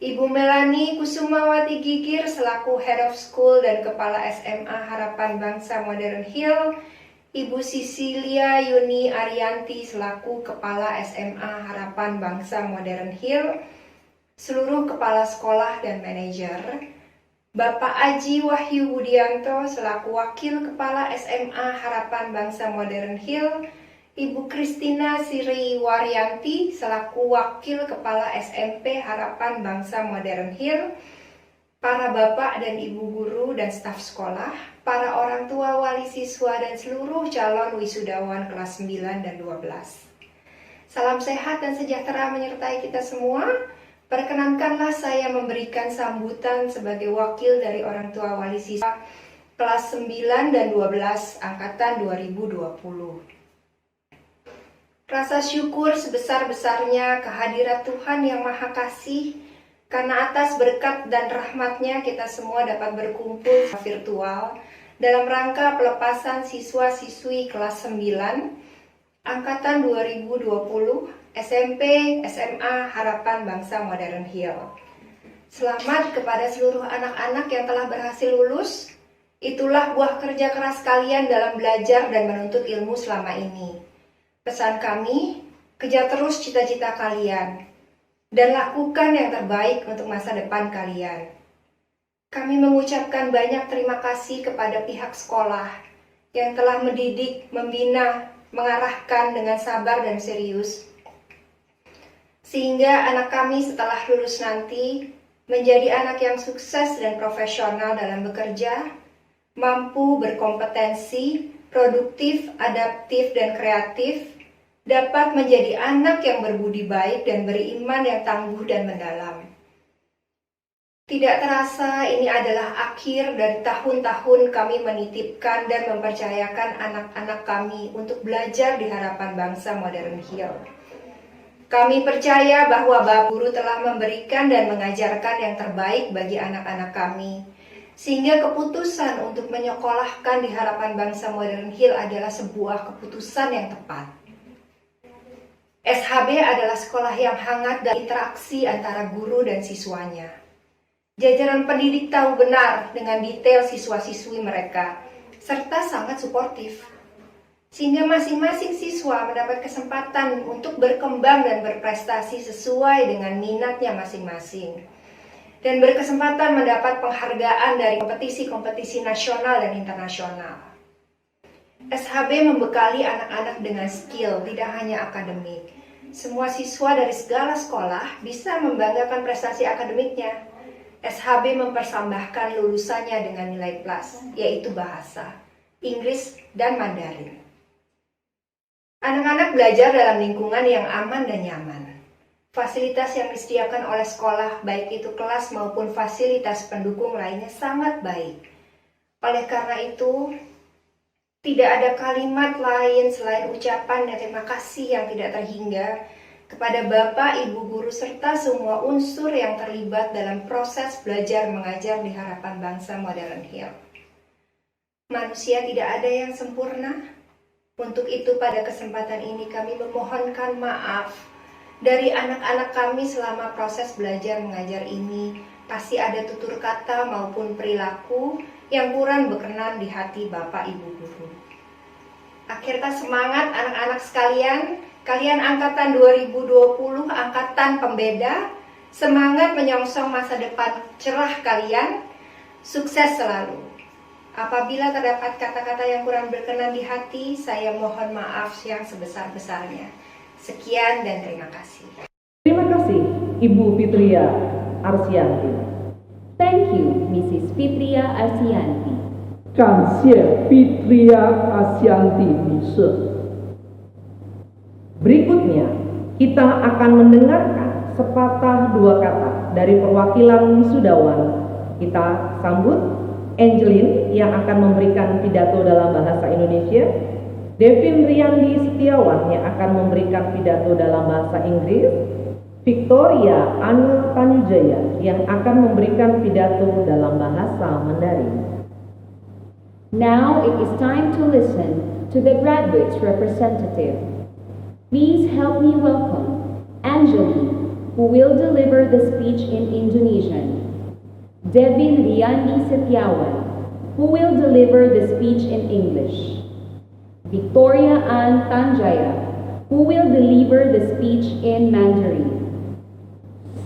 Ibu Melani Kusumawati Gigir selaku Head of School dan Kepala SMA Harapan Bangsa Modern Hill, Ibu Sisilia Yuni Arianti selaku Kepala SMA Harapan Bangsa Modern Hill, seluruh kepala sekolah dan manajer, Bapak Aji Wahyu Budianto selaku Wakil Kepala SMA Harapan Bangsa Modern Hill, Ibu Kristina Siri Waryanti selaku Wakil Kepala SMP Harapan Bangsa Modern Hill, para Bapak dan Ibu guru dan staf sekolah, para orang tua wali siswa dan seluruh calon wisudawan kelas 9 dan 12. Salam sehat dan sejahtera menyertai kita semua. Perkenankanlah saya memberikan sambutan sebagai wakil dari orang tua wali siswa kelas 9 dan 12 angkatan 2020. Rasa syukur sebesar-besarnya kehadirat Tuhan yang Maha Kasih, karena atas berkat dan rahmat-Nya kita semua dapat berkumpul virtual dalam rangka pelepasan siswa-siswi kelas 9 angkatan 2020 SMP, SMA Harapan Bangsa Modern Hill. Selamat kepada seluruh anak-anak yang telah berhasil lulus. Itulah buah kerja keras kalian dalam belajar dan menuntut ilmu selama ini. Pesan kami, kejar terus cita-cita kalian dan lakukan yang terbaik untuk masa depan kalian. Kami mengucapkan banyak terima kasih kepada pihak sekolah yang telah mendidik, membina, mengarahkan dengan sabar dan serius. sehingga anak kami setelah lulus nanti menjadi anak yang sukses dan profesional dalam bekerja, mampu berkompetensi, produktif, adaptif, dan kreatif, dapat menjadi anak yang berbudi baik dan beriman yang tangguh dan mendalam. Tidak terasa ini adalah akhir dari tahun-tahun kami menitipkan dan mempercayakan anak-anak kami untuk belajar di Harapan Bangsa Modern Hill. Kami percaya bahwa Bapak Guru telah memberikan dan mengajarkan yang terbaik bagi anak-anak kami, sehingga keputusan untuk menyekolahkan di Harapan Bangsa Modern Hill adalah sebuah keputusan yang tepat. SHB adalah sekolah yang hangat dan interaksi antara guru dan siswanya. Jajaran pendidik tahu benar dengan detail siswa-siswi mereka, serta sangat suportif. Sehingga masing-masing siswa mendapat kesempatan untuk berkembang dan berprestasi sesuai dengan minatnya masing-masing. Dan berkesempatan mendapat penghargaan dari kompetisi-kompetisi nasional dan internasional. SHB membekali anak-anak dengan skill, tidak hanya akademik. Semua siswa dari segala sekolah bisa membanggakan prestasi akademiknya. SHB mempersembahkan lulusannya dengan nilai plus, yaitu bahasa, Inggris, dan Mandarin. Anak-anak belajar dalam lingkungan yang aman dan nyaman. Fasilitas yang disediakan oleh sekolah, baik itu kelas maupun fasilitas pendukung lainnya, sangat baik. Oleh karena itu, tidak ada kalimat lain selain ucapan dan terima kasih yang tidak terhingga kepada Bapak, Ibu Guru, serta semua unsur yang terlibat dalam proses belajar mengajar di Harapan Bangsa Modern Hill. Manusia tidak ada yang sempurna. Untuk itu pada kesempatan ini kami memohonkan maaf dari anak-anak kami selama proses belajar mengajar ini. Pasti ada tutur kata maupun perilaku yang kurang berkenan di hati Bapak, Ibu Guru. Akhirnya semangat anak-anak sekalian. Kalian angkatan 2020, angkatan pembeda, semangat menyongsong masa depan cerah kalian, sukses selalu. Apabila terdapat kata-kata yang kurang berkenan di hati, saya mohon maaf yang sebesar-besarnya. Sekian dan terima kasih. Terima kasih, Ibu Fitria Arsianti. Thank you, Mrs. Fitria Arsianti. 感谢 Fitria Arsianti 女士。 Berikutnya, kita akan mendengarkan sepatah dua kata dari perwakilan wisudawan. Kita sambut Angelin yang akan memberikan pidato dalam bahasa Indonesia, Devin Riyandi Setiawan yang akan memberikan pidato dalam bahasa Inggris, Victoria Anna Tanujaya yang akan memberikan pidato dalam bahasa Mandarin. Now it is time to listen to the graduates' representative. Please help me welcome Angeline, who will deliver the speech in Indonesian, Devin Riyandi Setiawan, who will deliver the speech in English, Victoria Ann Tanjaya, who will deliver the speech in Mandarin.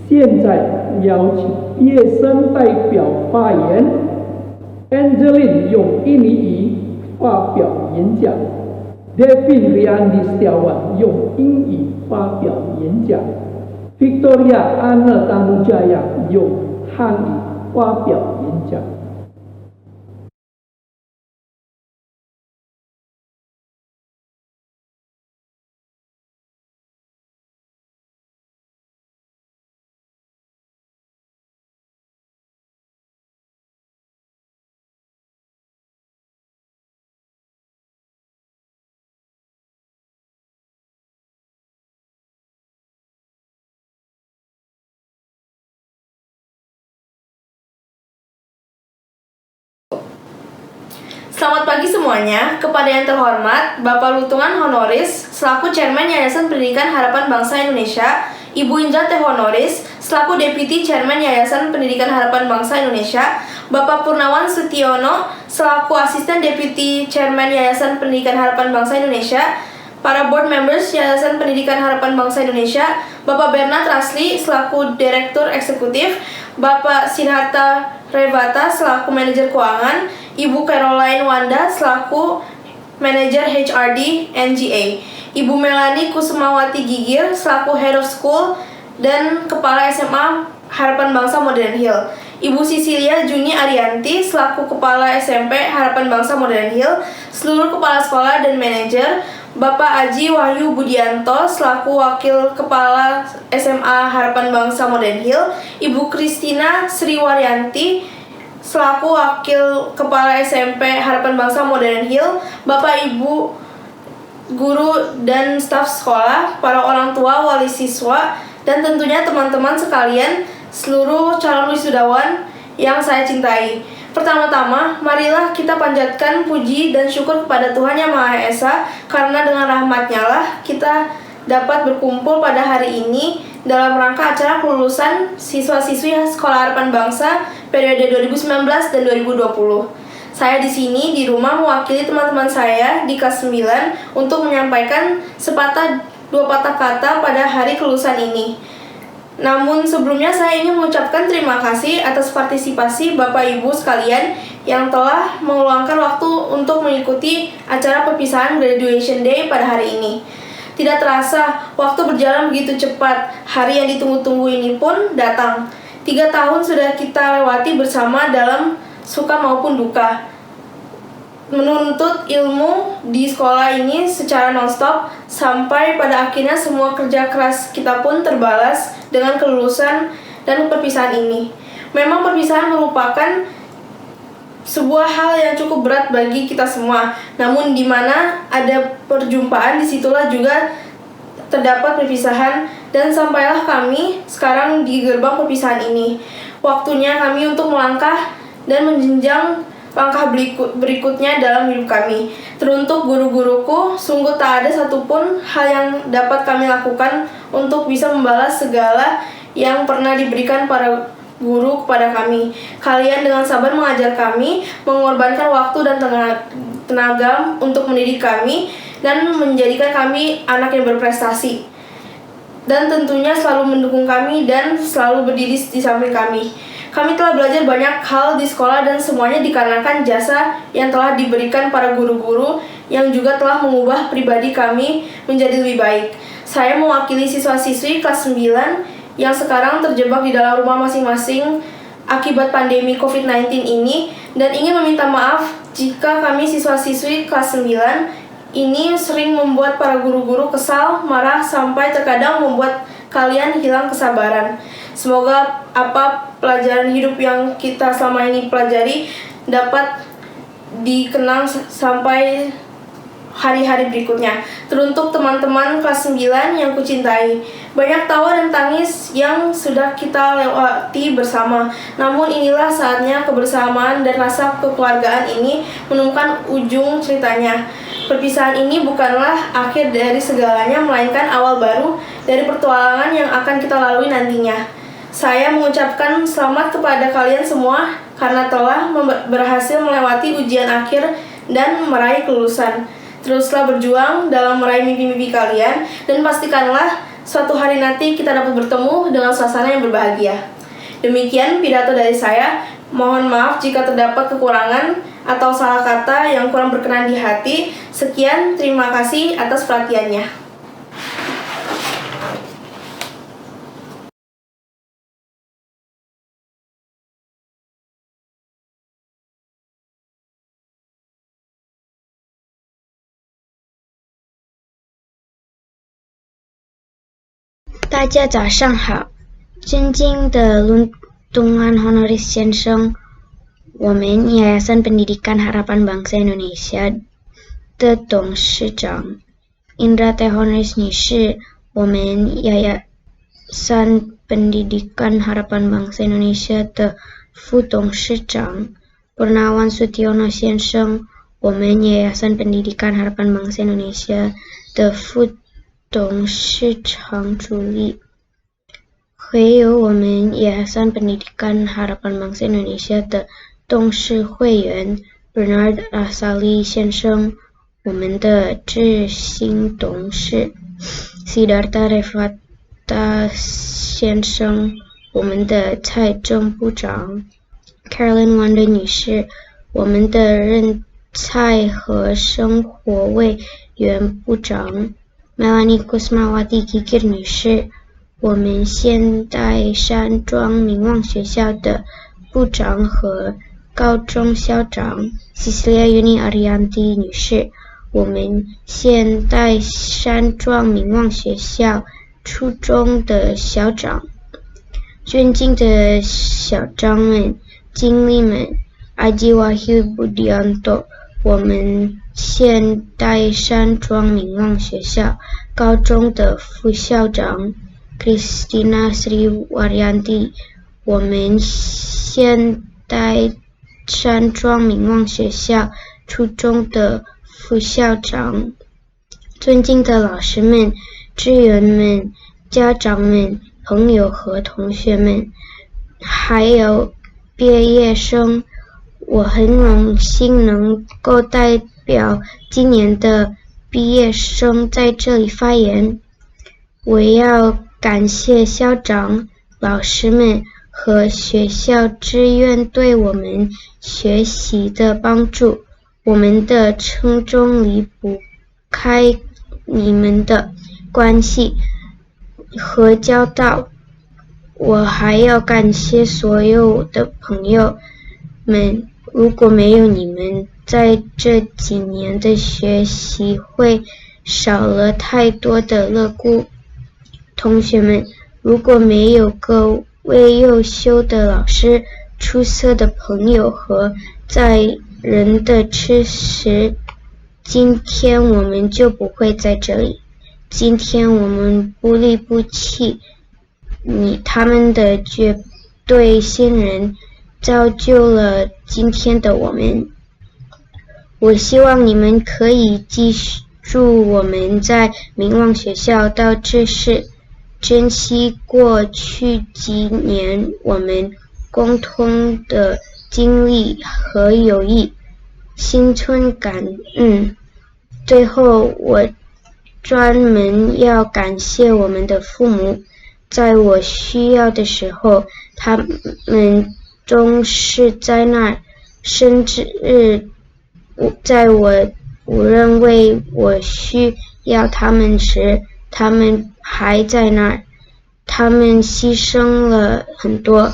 现在邀请毕业生代表发言。Angeline 用印尼语发表演讲。 Devin Riyandi Setiawan 用英语发表演讲 ，Victoria Anna Tanujaya 用汉语发表演讲。Selamat pagi semuanya. Kepada yang terhormat Bapak Luntungan Honoris selaku Chairman Yayasan Pendidikan Harapan Bangsa Indonesia, Ibu Indra T. Honoris selaku Deputy Chairman Yayasan Pendidikan Harapan Bangsa Indonesia, Bapak Purnawan Sutiono selaku Asisten Deputy Chairman Yayasan Pendidikan Harapan Bangsa Indonesia, para Board Members Yayasan Pendidikan Harapan Bangsa Indonesia, Bapak Bernard Rasli selaku Direktur Eksekutif, Bapak Siddhartha Revata selaku Manajer Keuangan, Ibu Caroline Wanda selaku Manajer HRD NGA, Ibu Melani Kusumawati Gigir selaku Head of School dan Kepala SMA Harapan Bangsa Modern Hill. Ibu Sisilia Juni Arianti selaku Kepala SMP Harapan Bangsa Modern Hill, seluruh kepala sekolah dan manajer, Bapak Aji Wahyu Budianto selaku Wakil Kepala SMA Harapan Bangsa Modern Hill, Ibu Kristina Sriwaryanti selaku Wakil Kepala SMP Harapan Bangsa Modern Hill, Bapak Ibu guru dan staf sekolah, para orang tua, wali siswa, dan tentunya teman-teman sekalian, seluruh calon wisudawan yang saya cintai. Pertama-tama, marilah kita panjatkan puji dan syukur kepada Tuhan Yang Maha Esa, karena dengan rahmat-Nya lah kita dapat berkumpul pada hari ini dalam rangka acara kelulusan siswa-siswi Sekolah Harapan Bangsa periode 2019 dan 2020. Saya di sini di rumah mewakili teman-teman saya di kelas 9 untuk menyampaikan sepatah dua patah kata pada hari kelulusan ini. Namun sebelumnya saya ingin mengucapkan terima kasih atas partisipasi Bapak Ibu sekalian yang telah meluangkan waktu untuk mengikuti acara perpisahan Graduation Day pada hari ini. Tidak terasa, waktu berjalan begitu cepat. Hari yang ditunggu-tunggu ini pun datang. 3 tahun sudah kita lewati bersama dalam suka maupun duka. Menuntut ilmu di sekolah ini secara non-stop sampai pada akhirnya semua kerja keras kita pun terbalas dengan kelulusan dan perpisahan ini. Memang perpisahan merupakan sebuah hal yang cukup berat bagi kita semua. Namun di mana ada perjumpaan, disitulah juga terdapat perpisahan, dan sampailah kami sekarang di gerbang perpisahan ini. Waktunya kami untuk melangkah dan menjenjang langkah berikutnya dalam hidup kami. Teruntuk guru-guruku, sungguh tak ada satupun hal yang dapat kami lakukan untuk bisa membalas segala yang pernah diberikan para guru kepada kami. Kalian dengan sabar mengajar kami, mengorbankan waktu dan tenaga untuk mendidik kami, dan menjadikan kami anak yang berprestasi. Dan tentunya selalu mendukung kami dan selalu berdiri di samping kami. Kami telah belajar banyak hal di sekolah dan semuanya dikarenakan jasa yang telah diberikan para guru-guru yang juga telah mengubah pribadi kami menjadi lebih baik. Saya mewakili siswa-siswi kelas 9 yang sekarang terjebak di dalam rumah masing-masing akibat pandemi COVID-19 ini, dan ingin meminta maaf jika kami siswa-siswi kelas 9 ini sering membuat para guru-guru kesal, marah, sampai terkadang membuat kalian hilang kesabaran. Semoga apa pelajaran hidup yang kita selama ini pelajari dapat dikenang sampai hari-hari berikutnya. Teruntuk teman-teman kelas 9 yang kucintai, banyak tawa dan tangis yang sudah kita lewati bersama. Namun inilah saatnya kebersamaan dan rasa kekeluargaan ini menemukan ujung ceritanya. Perpisahan ini bukanlah akhir dari segalanya, melainkan awal baru dari petualangan yang akan kita lalui nantinya. Saya mengucapkan selamat kepada kalian semua karena telah berhasil melewati ujian akhir dan meraih kelulusan. Teruslah berjuang dalam meraih mimpi-mimpi kalian, dan pastikanlah suatu hari nanti kita dapat bertemu dengan suasana yang berbahagia. Demikian pidato dari saya. Mohon maaf jika terdapat kekurangan atau salah kata yang kurang berkenan di hati. Sekian, terima kasih atas perhatiannya.大家早上好，尊敬的伦东安 Honoris 先生，我们Yayasan Pendidikan Harapan Bangsa Indonesia 的董事长 Indra T. Honoris 女士，我们Yayasan Pendidikan Harapan Bangsa Indonesia 的副董事长 Purnawan Sutiono 先生，我们Yayasan Pendidikan Harapan Bangsa Indonesia 的副董事长主理，还有我们Yayasan Pendidikan Harapan Bangsa Indonesia 的董事会员 Bernard Asali 先生，我们的执行董事 Siddhartha Revata 先生，我们的财政部长 Carolyn Wanda 女士，我们的人才和生活委员部长Melanie Kusmawati Gigir 女士，我们现代山庄民望学校的部长和高中校长 Cecilia Yuni Arianti 女士，我们现代山庄民望学校初中的校长，尊敬的校长们、经理们， Aji Wahyu Budianto， 我们现代山庄民望学校高中的副校长 Christina Sri Waryanti， 我们现代山庄民望学校初中的副校长，尊敬的老师们、职员们、家长们、朋友和同学们，还有毕业生，我很荣幸能够代表今年的毕业生在这里发言。我要感谢校长、老师们和学校志愿对我们学习的帮助，我们的初衷离不开你们的关系和教导。我还要感谢所有的朋友们，如果没有你们，在这几年的学习会少了太多的乐故。同学们，如果没有各位优秀的老师、出色的朋友和在人的支持，今天我们就不会在这里。今天我们不离不弃他们的绝对信任，造就了今天的我们。我希望你们可以记住我们在民望学校到知识，珍惜过去几年我们共同的经历和友谊，心存感恩。最后，我专门要感谢我们的父母，在我需要的时候，他们总是在那儿，甚至在我无人为我需要他们时，他们还在那儿。他们牺牲了很多，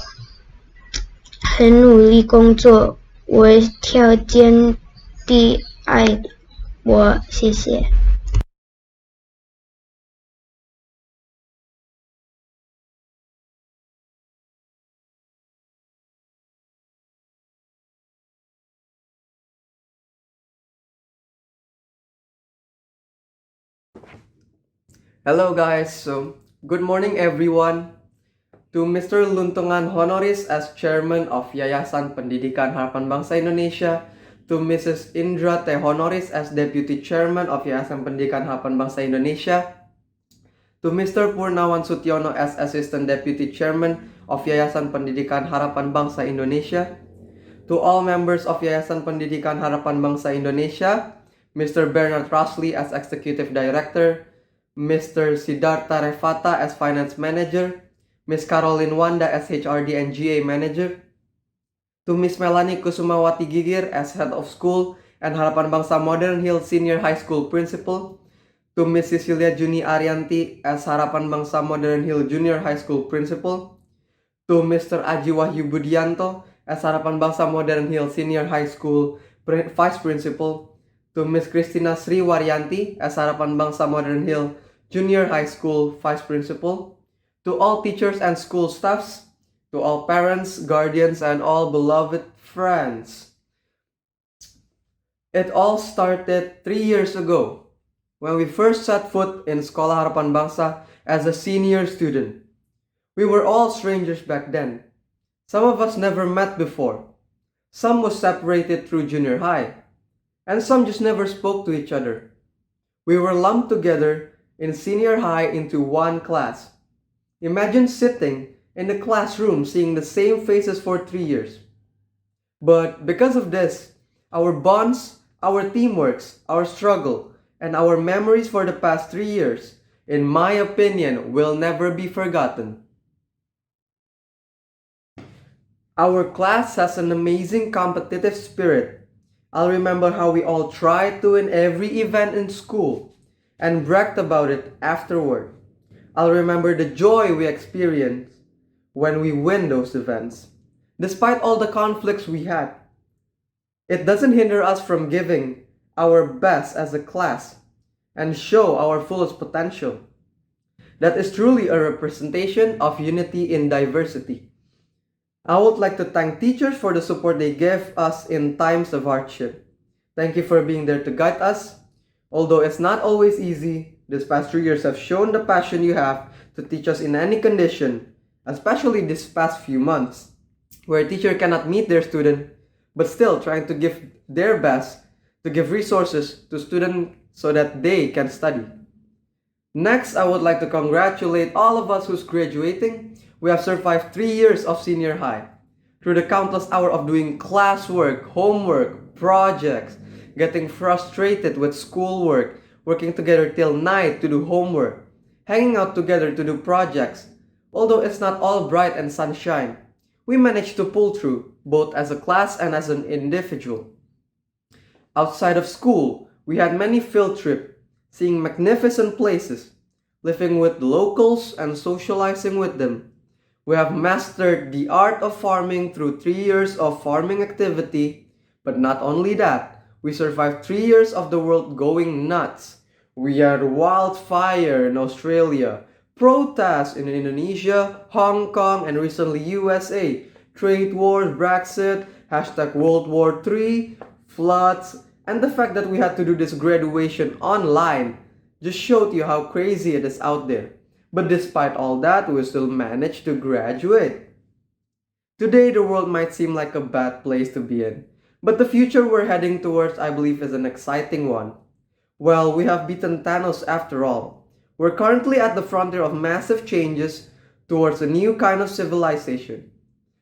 很努力工作，我条件地爱我，谢谢。Hello guys, so good morning everyone. To Mr. Luntungan Honoris as Chairman of Yayasan Pendidikan Harapan Bangsa Indonesia, to Mrs. Indra T. Honoris as Deputy Chairman of Yayasan Pendidikan Harapan Bangsa Indonesia, to Mr. Purnawan Sutyono as Assistant Deputy Chairman of Yayasan Pendidikan Harapan Bangsa Indonesia, to all members of Yayasan Pendidikan Harapan Bangsa Indonesia, Mr. Bernard Rasley as Executive Director, Mr. Siddhartha Revata as Finance Manager, Ms. Caroline Wanda as HRD and GA Manager, to Ms. Melanie Kusumawati Gigir as Head of School and Harapan Bangsa Modern Hill Senior High School Principal, to Ms. Cecilia Juni Arianti as Harapan Bangsa Modern Hill Junior High School Principal, to Mr. Aji Wahyu Budianto as Harapan Bangsa Modern Hill Senior High School Vice Principal, to Ms. Christina Sri Waryanti as Harapan Bangsa Modern Hill Junior High School Vice Principal, to all teachers and school staffs, to all parents, guardians, and all beloved friends. It all started 3 years ago when we first set foot in Sekolah Harapan Bangsa as a senior student. We were all strangers back then. Some of us never met before. Some was separated through junior high, and some just never spoke to each other. We were lumped together in senior high into one class. Imagine sitting in the classroom seeing the same faces for 3 years. But because of this, our bonds, our teamworks, our struggle, and our memories for the past 3 years, in my opinion, will never be forgotten. Our class has an amazing competitive spirit. I'll remember how we all tried to win every event in school and bragged about it afterward. I'll remember the joy we experience when we win those events. Despite all the conflicts we had, it doesn't hinder us from giving our best as a class and show our fullest potential. That is truly a representation of unity in diversity. I would like to thank teachers for the support they give us in times of hardship. Thank you for being there to guide us. Although it's not always easy, these past 3 years have shown the passion you have to teach us in any condition, especially these past few months, where a teacher cannot meet their student, but still trying to give their best to give resources to students so that they can study. Next, I would like to congratulate all of us who's graduating. We have survived 3 years of senior high. Through the countless hours of doing classwork, homework, projects, getting frustrated with schoolwork, working together till night to do homework, hanging out together to do projects. Although it's not all bright and sunshine, we managed to pull through, both as a class and as an individual. Outside of school, we had many field trips, seeing magnificent places, living with locals and socializing with them. We have mastered the art of farming through 3 years of farming activity, but not only that, we survived 3 years of the world going nuts. We had wildfire in Australia, protests in Indonesia, Hong Kong, and recently USA, trade wars, Brexit, #World War III, floods, and the fact that we had to do this graduation online just showed you how crazy it is out there. But despite all that, we still managed to graduate. Today, the world might seem like a bad place to be in, but the future we're heading towards, I believe, is an exciting one. Well, we have beaten Thanos after all. We're currently at the frontier of massive changes towards a new kind of civilization.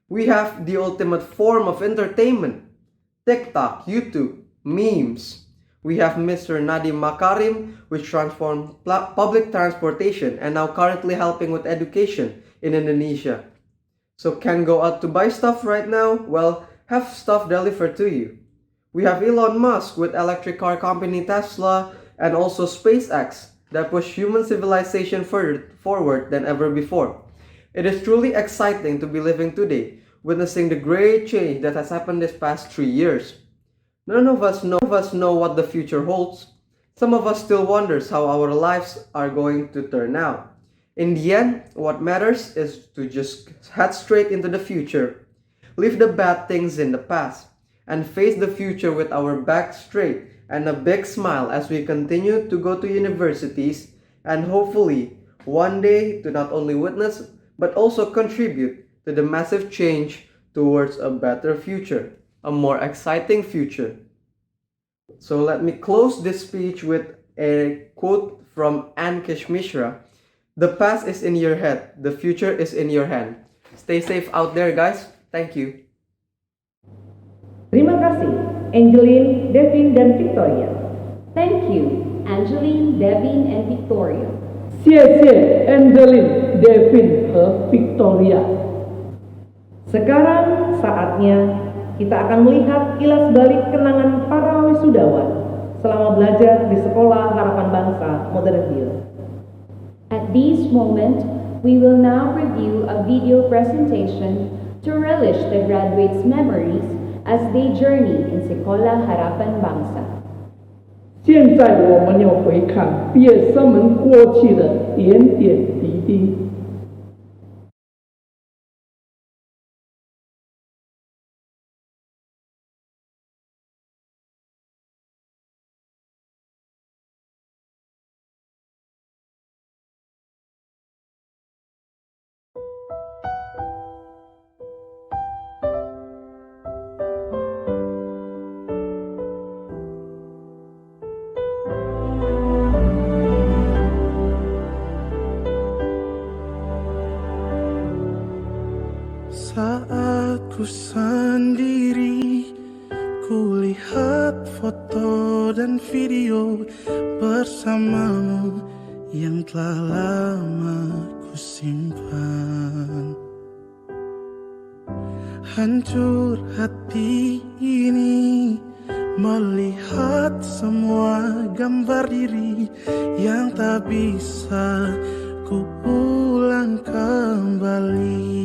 We have the ultimate form of entertainment: TikTok, YouTube, memes. We have Mr. Nadiem Makarim, which transformed public transportation and now currently helping with education in Indonesia. So can't go out to buy stuff right now? Well, have stuff delivered to you. We have Elon Musk with electric car company Tesla and also SpaceX that push human civilization further forward than ever before. It is truly exciting to be living today, witnessing the great change that has happened this past 3 years. None of us know what the future holds. Some of us still wonders how our lives are going to turn out. In the end, what matters is to just head straight into the future, leave the bad things in the past, and face the future with our back straight and a big smile as we continue to go to universities and hopefully one day to not only witness but also contribute to the massive change towards a better future, a more exciting future. So let me close this speech with a quote from Ankesh Mishra. The past is in your head, the future is in your hand. Stay safe out there, guys. Thank you. Terima kasih, Angeline, Devin, dan Victoria. Thank you, Angeline, Devin, and Victoria. 谢谢 Angeline, Devin 和 Victoria. Sekarang saatnya kita akan melihat kilas balik kenangan para wisudawan selama belajar di Sekolah Harapan Bangsa Modern Hill. At this moment, we will now review a video presentation to relish the graduates' memories as they journey in Sekolah Harapan Bangsa. 现在我们要回看毕业生们过去的点点滴滴。Saat ku sendiri, ku lihat foto dan video bersamamu yang telah lama ku simpan. Hancur hati ini melihat semua gambar diri yang tak bisa ku ku ulang kembali.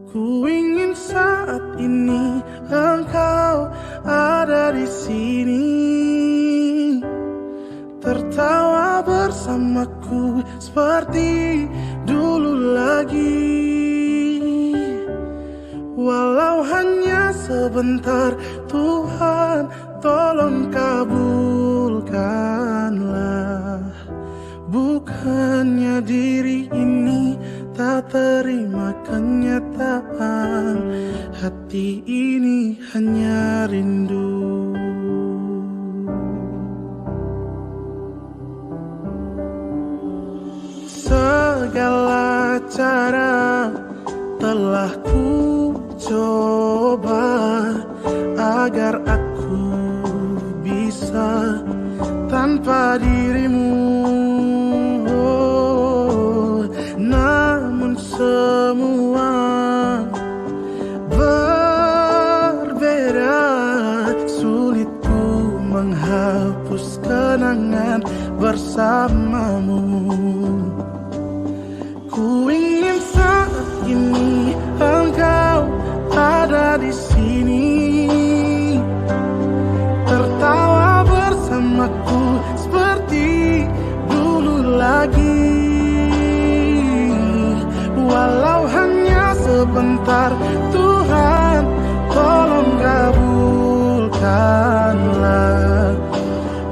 Ku ingin saat ini engkau ada di sini, tertawa bersamaku seperti dulu lagi. Walau hanya sebentar, Tuhan tolong kabulkanlah. Bukannya diri ini tak terima kenyataan, hati ini hanya rindu. Segala cara telah ku coba agar aku bisa tanpa dirimu. Namun semua berbeda, sulit ku menghapus kenangan bersamamu. Ku ingin saat ini engkau ada di sini, tertawa bersamaku seperti dulu lagi. Walau hanya sebentar, Tuhan tolong kabulkanlah.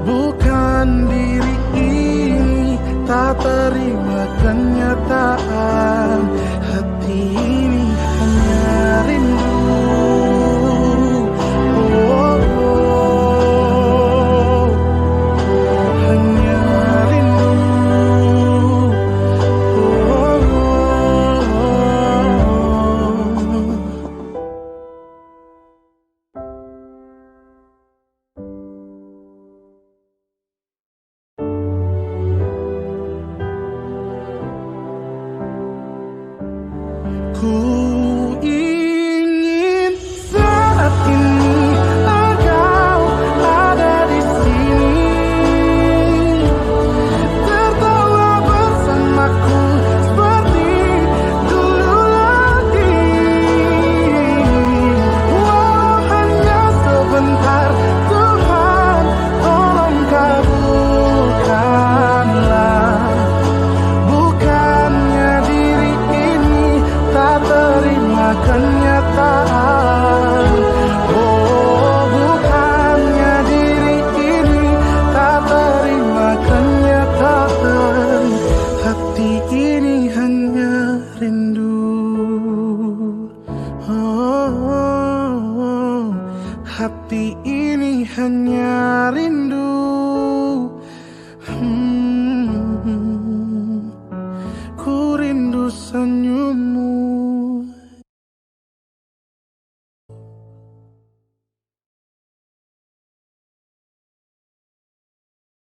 Bukan diri ini tak terima kenyataan, hati ini hanya rindu. Hanya rindu. Ku ingin saat ini engkau ada di sini, tertawa bersamaku seperti dulu lagi. Walau hanya sebentar, Tuhan tolong kabulkanlah. Bukannya diri ini tak terima kenyataan. Oh, bukannya diri ini tak terima kenyataan, hati ini hanya rindu. Oh, hati ini hanya rindu. Ku rindu senyummu.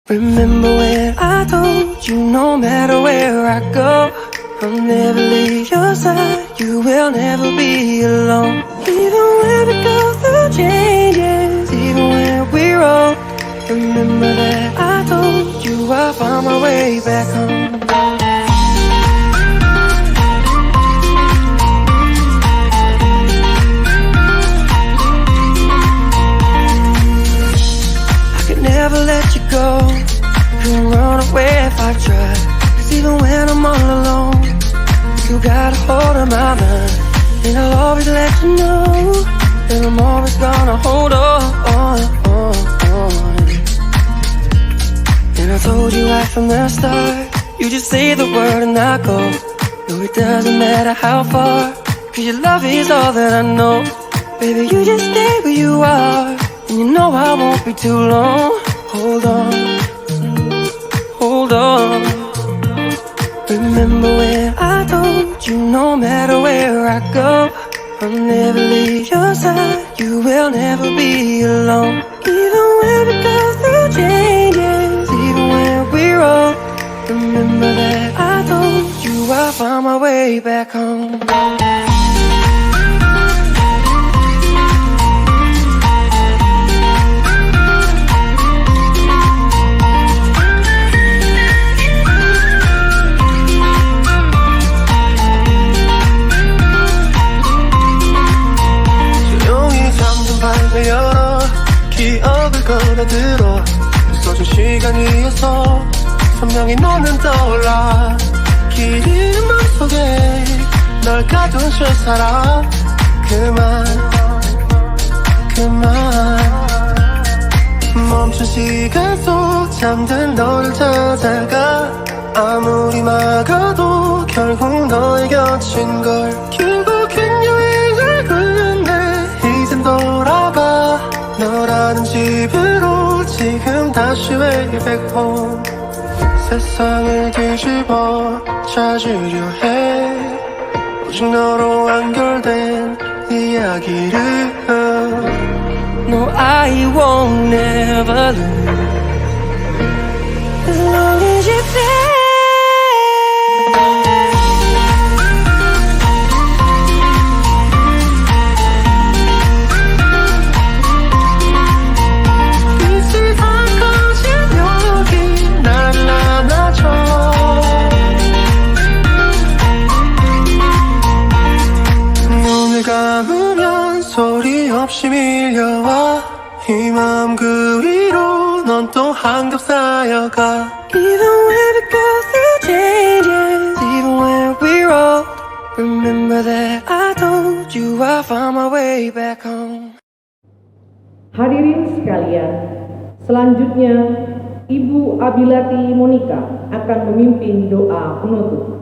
Remember when I told you no matter where I go, I'll never leave your side, you will never be alone. Even when we go through changes, even when we're old, remember that I told you I'll find my way back home. I could never let you go, couldn't run away if I tried. Cause even when I'm all alone, you got a hold of my mind. And I'll always let you know that I'm always gonna hold on. And I told you right from the start, you just say the word and I go. No, it doesn't matter how far, cause your love is all that I know. Baby, you just stay where you are, and you know I won't be too long. Hold on, hold on. Remember when I told you no matter where I go, I'll never leave your side, you will never be alone. Even when we go through changes, even when we're old, remember that I told you I'll find my way back home. 분명히 너는 떠올라 길이 맘속에 널 가둔 채 살아 그만 멈춘 시간 속 잠든 너를 찾아가 아무리 막아도 결국 너의 곁인 걸 결국엔 여행을 끝내 이젠 돌아가 너라는 집으로 지금 다시 way back home 세상을 뒤집어 찾으려 해 오직 너로 연결된 이야기를 No, I won't ever lose as long as you're there. 이 세상까지 여기 날 안아줘 눈을 감으면 소리 없이 밀려와 이 마음 그 위로 넌 또 한겹 쌓여가 Even when we go through changes Even when we roll Remember that I told you I found my way back home. Hadirin sekalian, selanjutnya Ibu Abilati Monica akan memimpin doa penutup.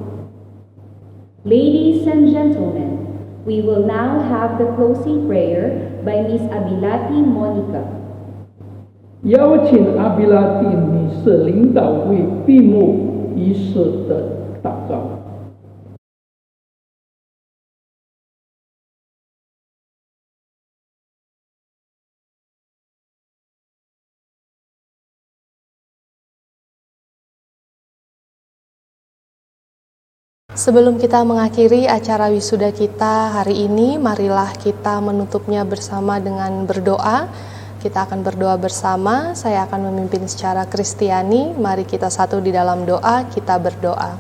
Ladies and gentlemen, we will now have the closing prayer by Miss Abilati Monica. 邀请阿比拉蒂女士领导为闭幕仪式的祷告。Sebelum kita mengakhiri acara wisuda kita hari ini, marilah kita menutupnya bersama dengan berdoa. Kita akan berdoa bersama, saya akan memimpin secara Kristiani. Mari kita satu di dalam doa, kita berdoa.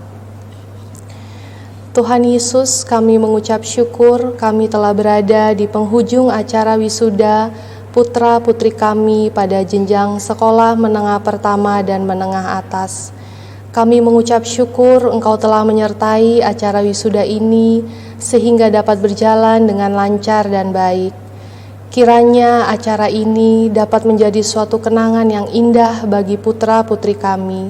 Tuhan Yesus, kami mengucap syukur kami telah berada di penghujung acara wisuda putra-putri kami pada jenjang sekolah menengah pertama dan menengah atas. Kami mengucap syukur Engkau telah menyertai acara wisuda ini sehingga dapat berjalan dengan lancar dan baik. Kiranya acara ini dapat menjadi suatu kenangan yang indah bagi putra-putri kami.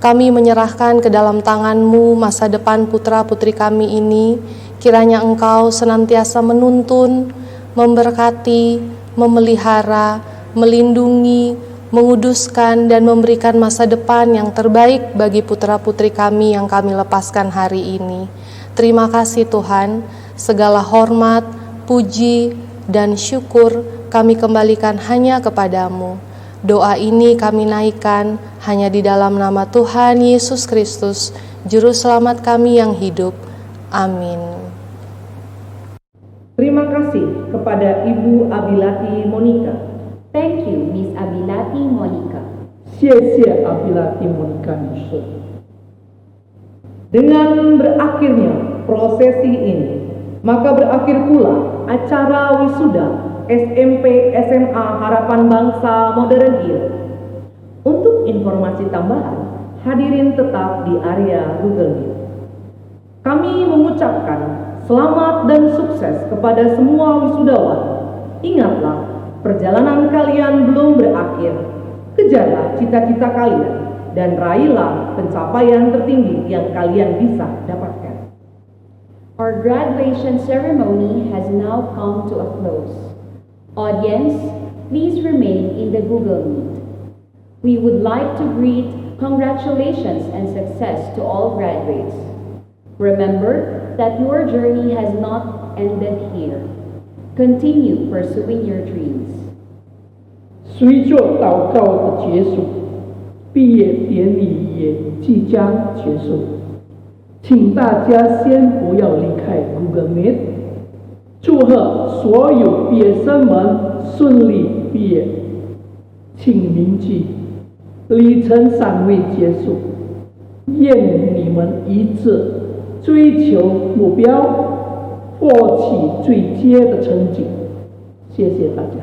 Kami menyerahkan ke dalam tangan-Mu masa depan putra-putri kami ini. Kiranya Engkau senantiasa menuntun, memberkati, memelihara, melindungi, menguduskan dan memberikan masa depan yang terbaik bagi putra-putri kami yang kami lepaskan hari ini. Terima kasih Tuhan, segala hormat, puji, dan syukur kami kembalikan hanya kepadamu. Doa ini kami naikkan hanya di dalam nama Tuhan Yesus Kristus, Juru Selamat kami yang hidup. Amin. Terima kasih kepada Ibu Abilati Monica. Thank you, Miss Abilati Monica. 谢谢阿比拉蒂莫妮卡女士。 Dengan berakhirnya prosesi ini, maka berakhir pula acara wisuda SMP SMA Harapan Bangsa Modern Hill. Untuk informasi tambahan, hadirin tetap di area Google Meet. Kami mengucapkan selamat dan sukses kepada semua wisudawan. Ingatlah, perjalanan kalian belum berakhir. Kejarlah cita-cita kalian dan raihlah pencapaian tertinggi yang kalian bisa dapatkan. Our graduation ceremony has now come to a close. Audience, please remain in the Google Meet. We would like to greet congratulations and success to all graduates. Remember that your journey has not ended here. Continue pursuing your dreams. 随着祷告的结束，毕业典礼也即将结束，请大家先不要离开 Google Meet。祝贺所有毕业生们顺利毕业，请铭记，里程尚未结束，愿你们一致追求目标，获取最佳的成绩。谢谢大家。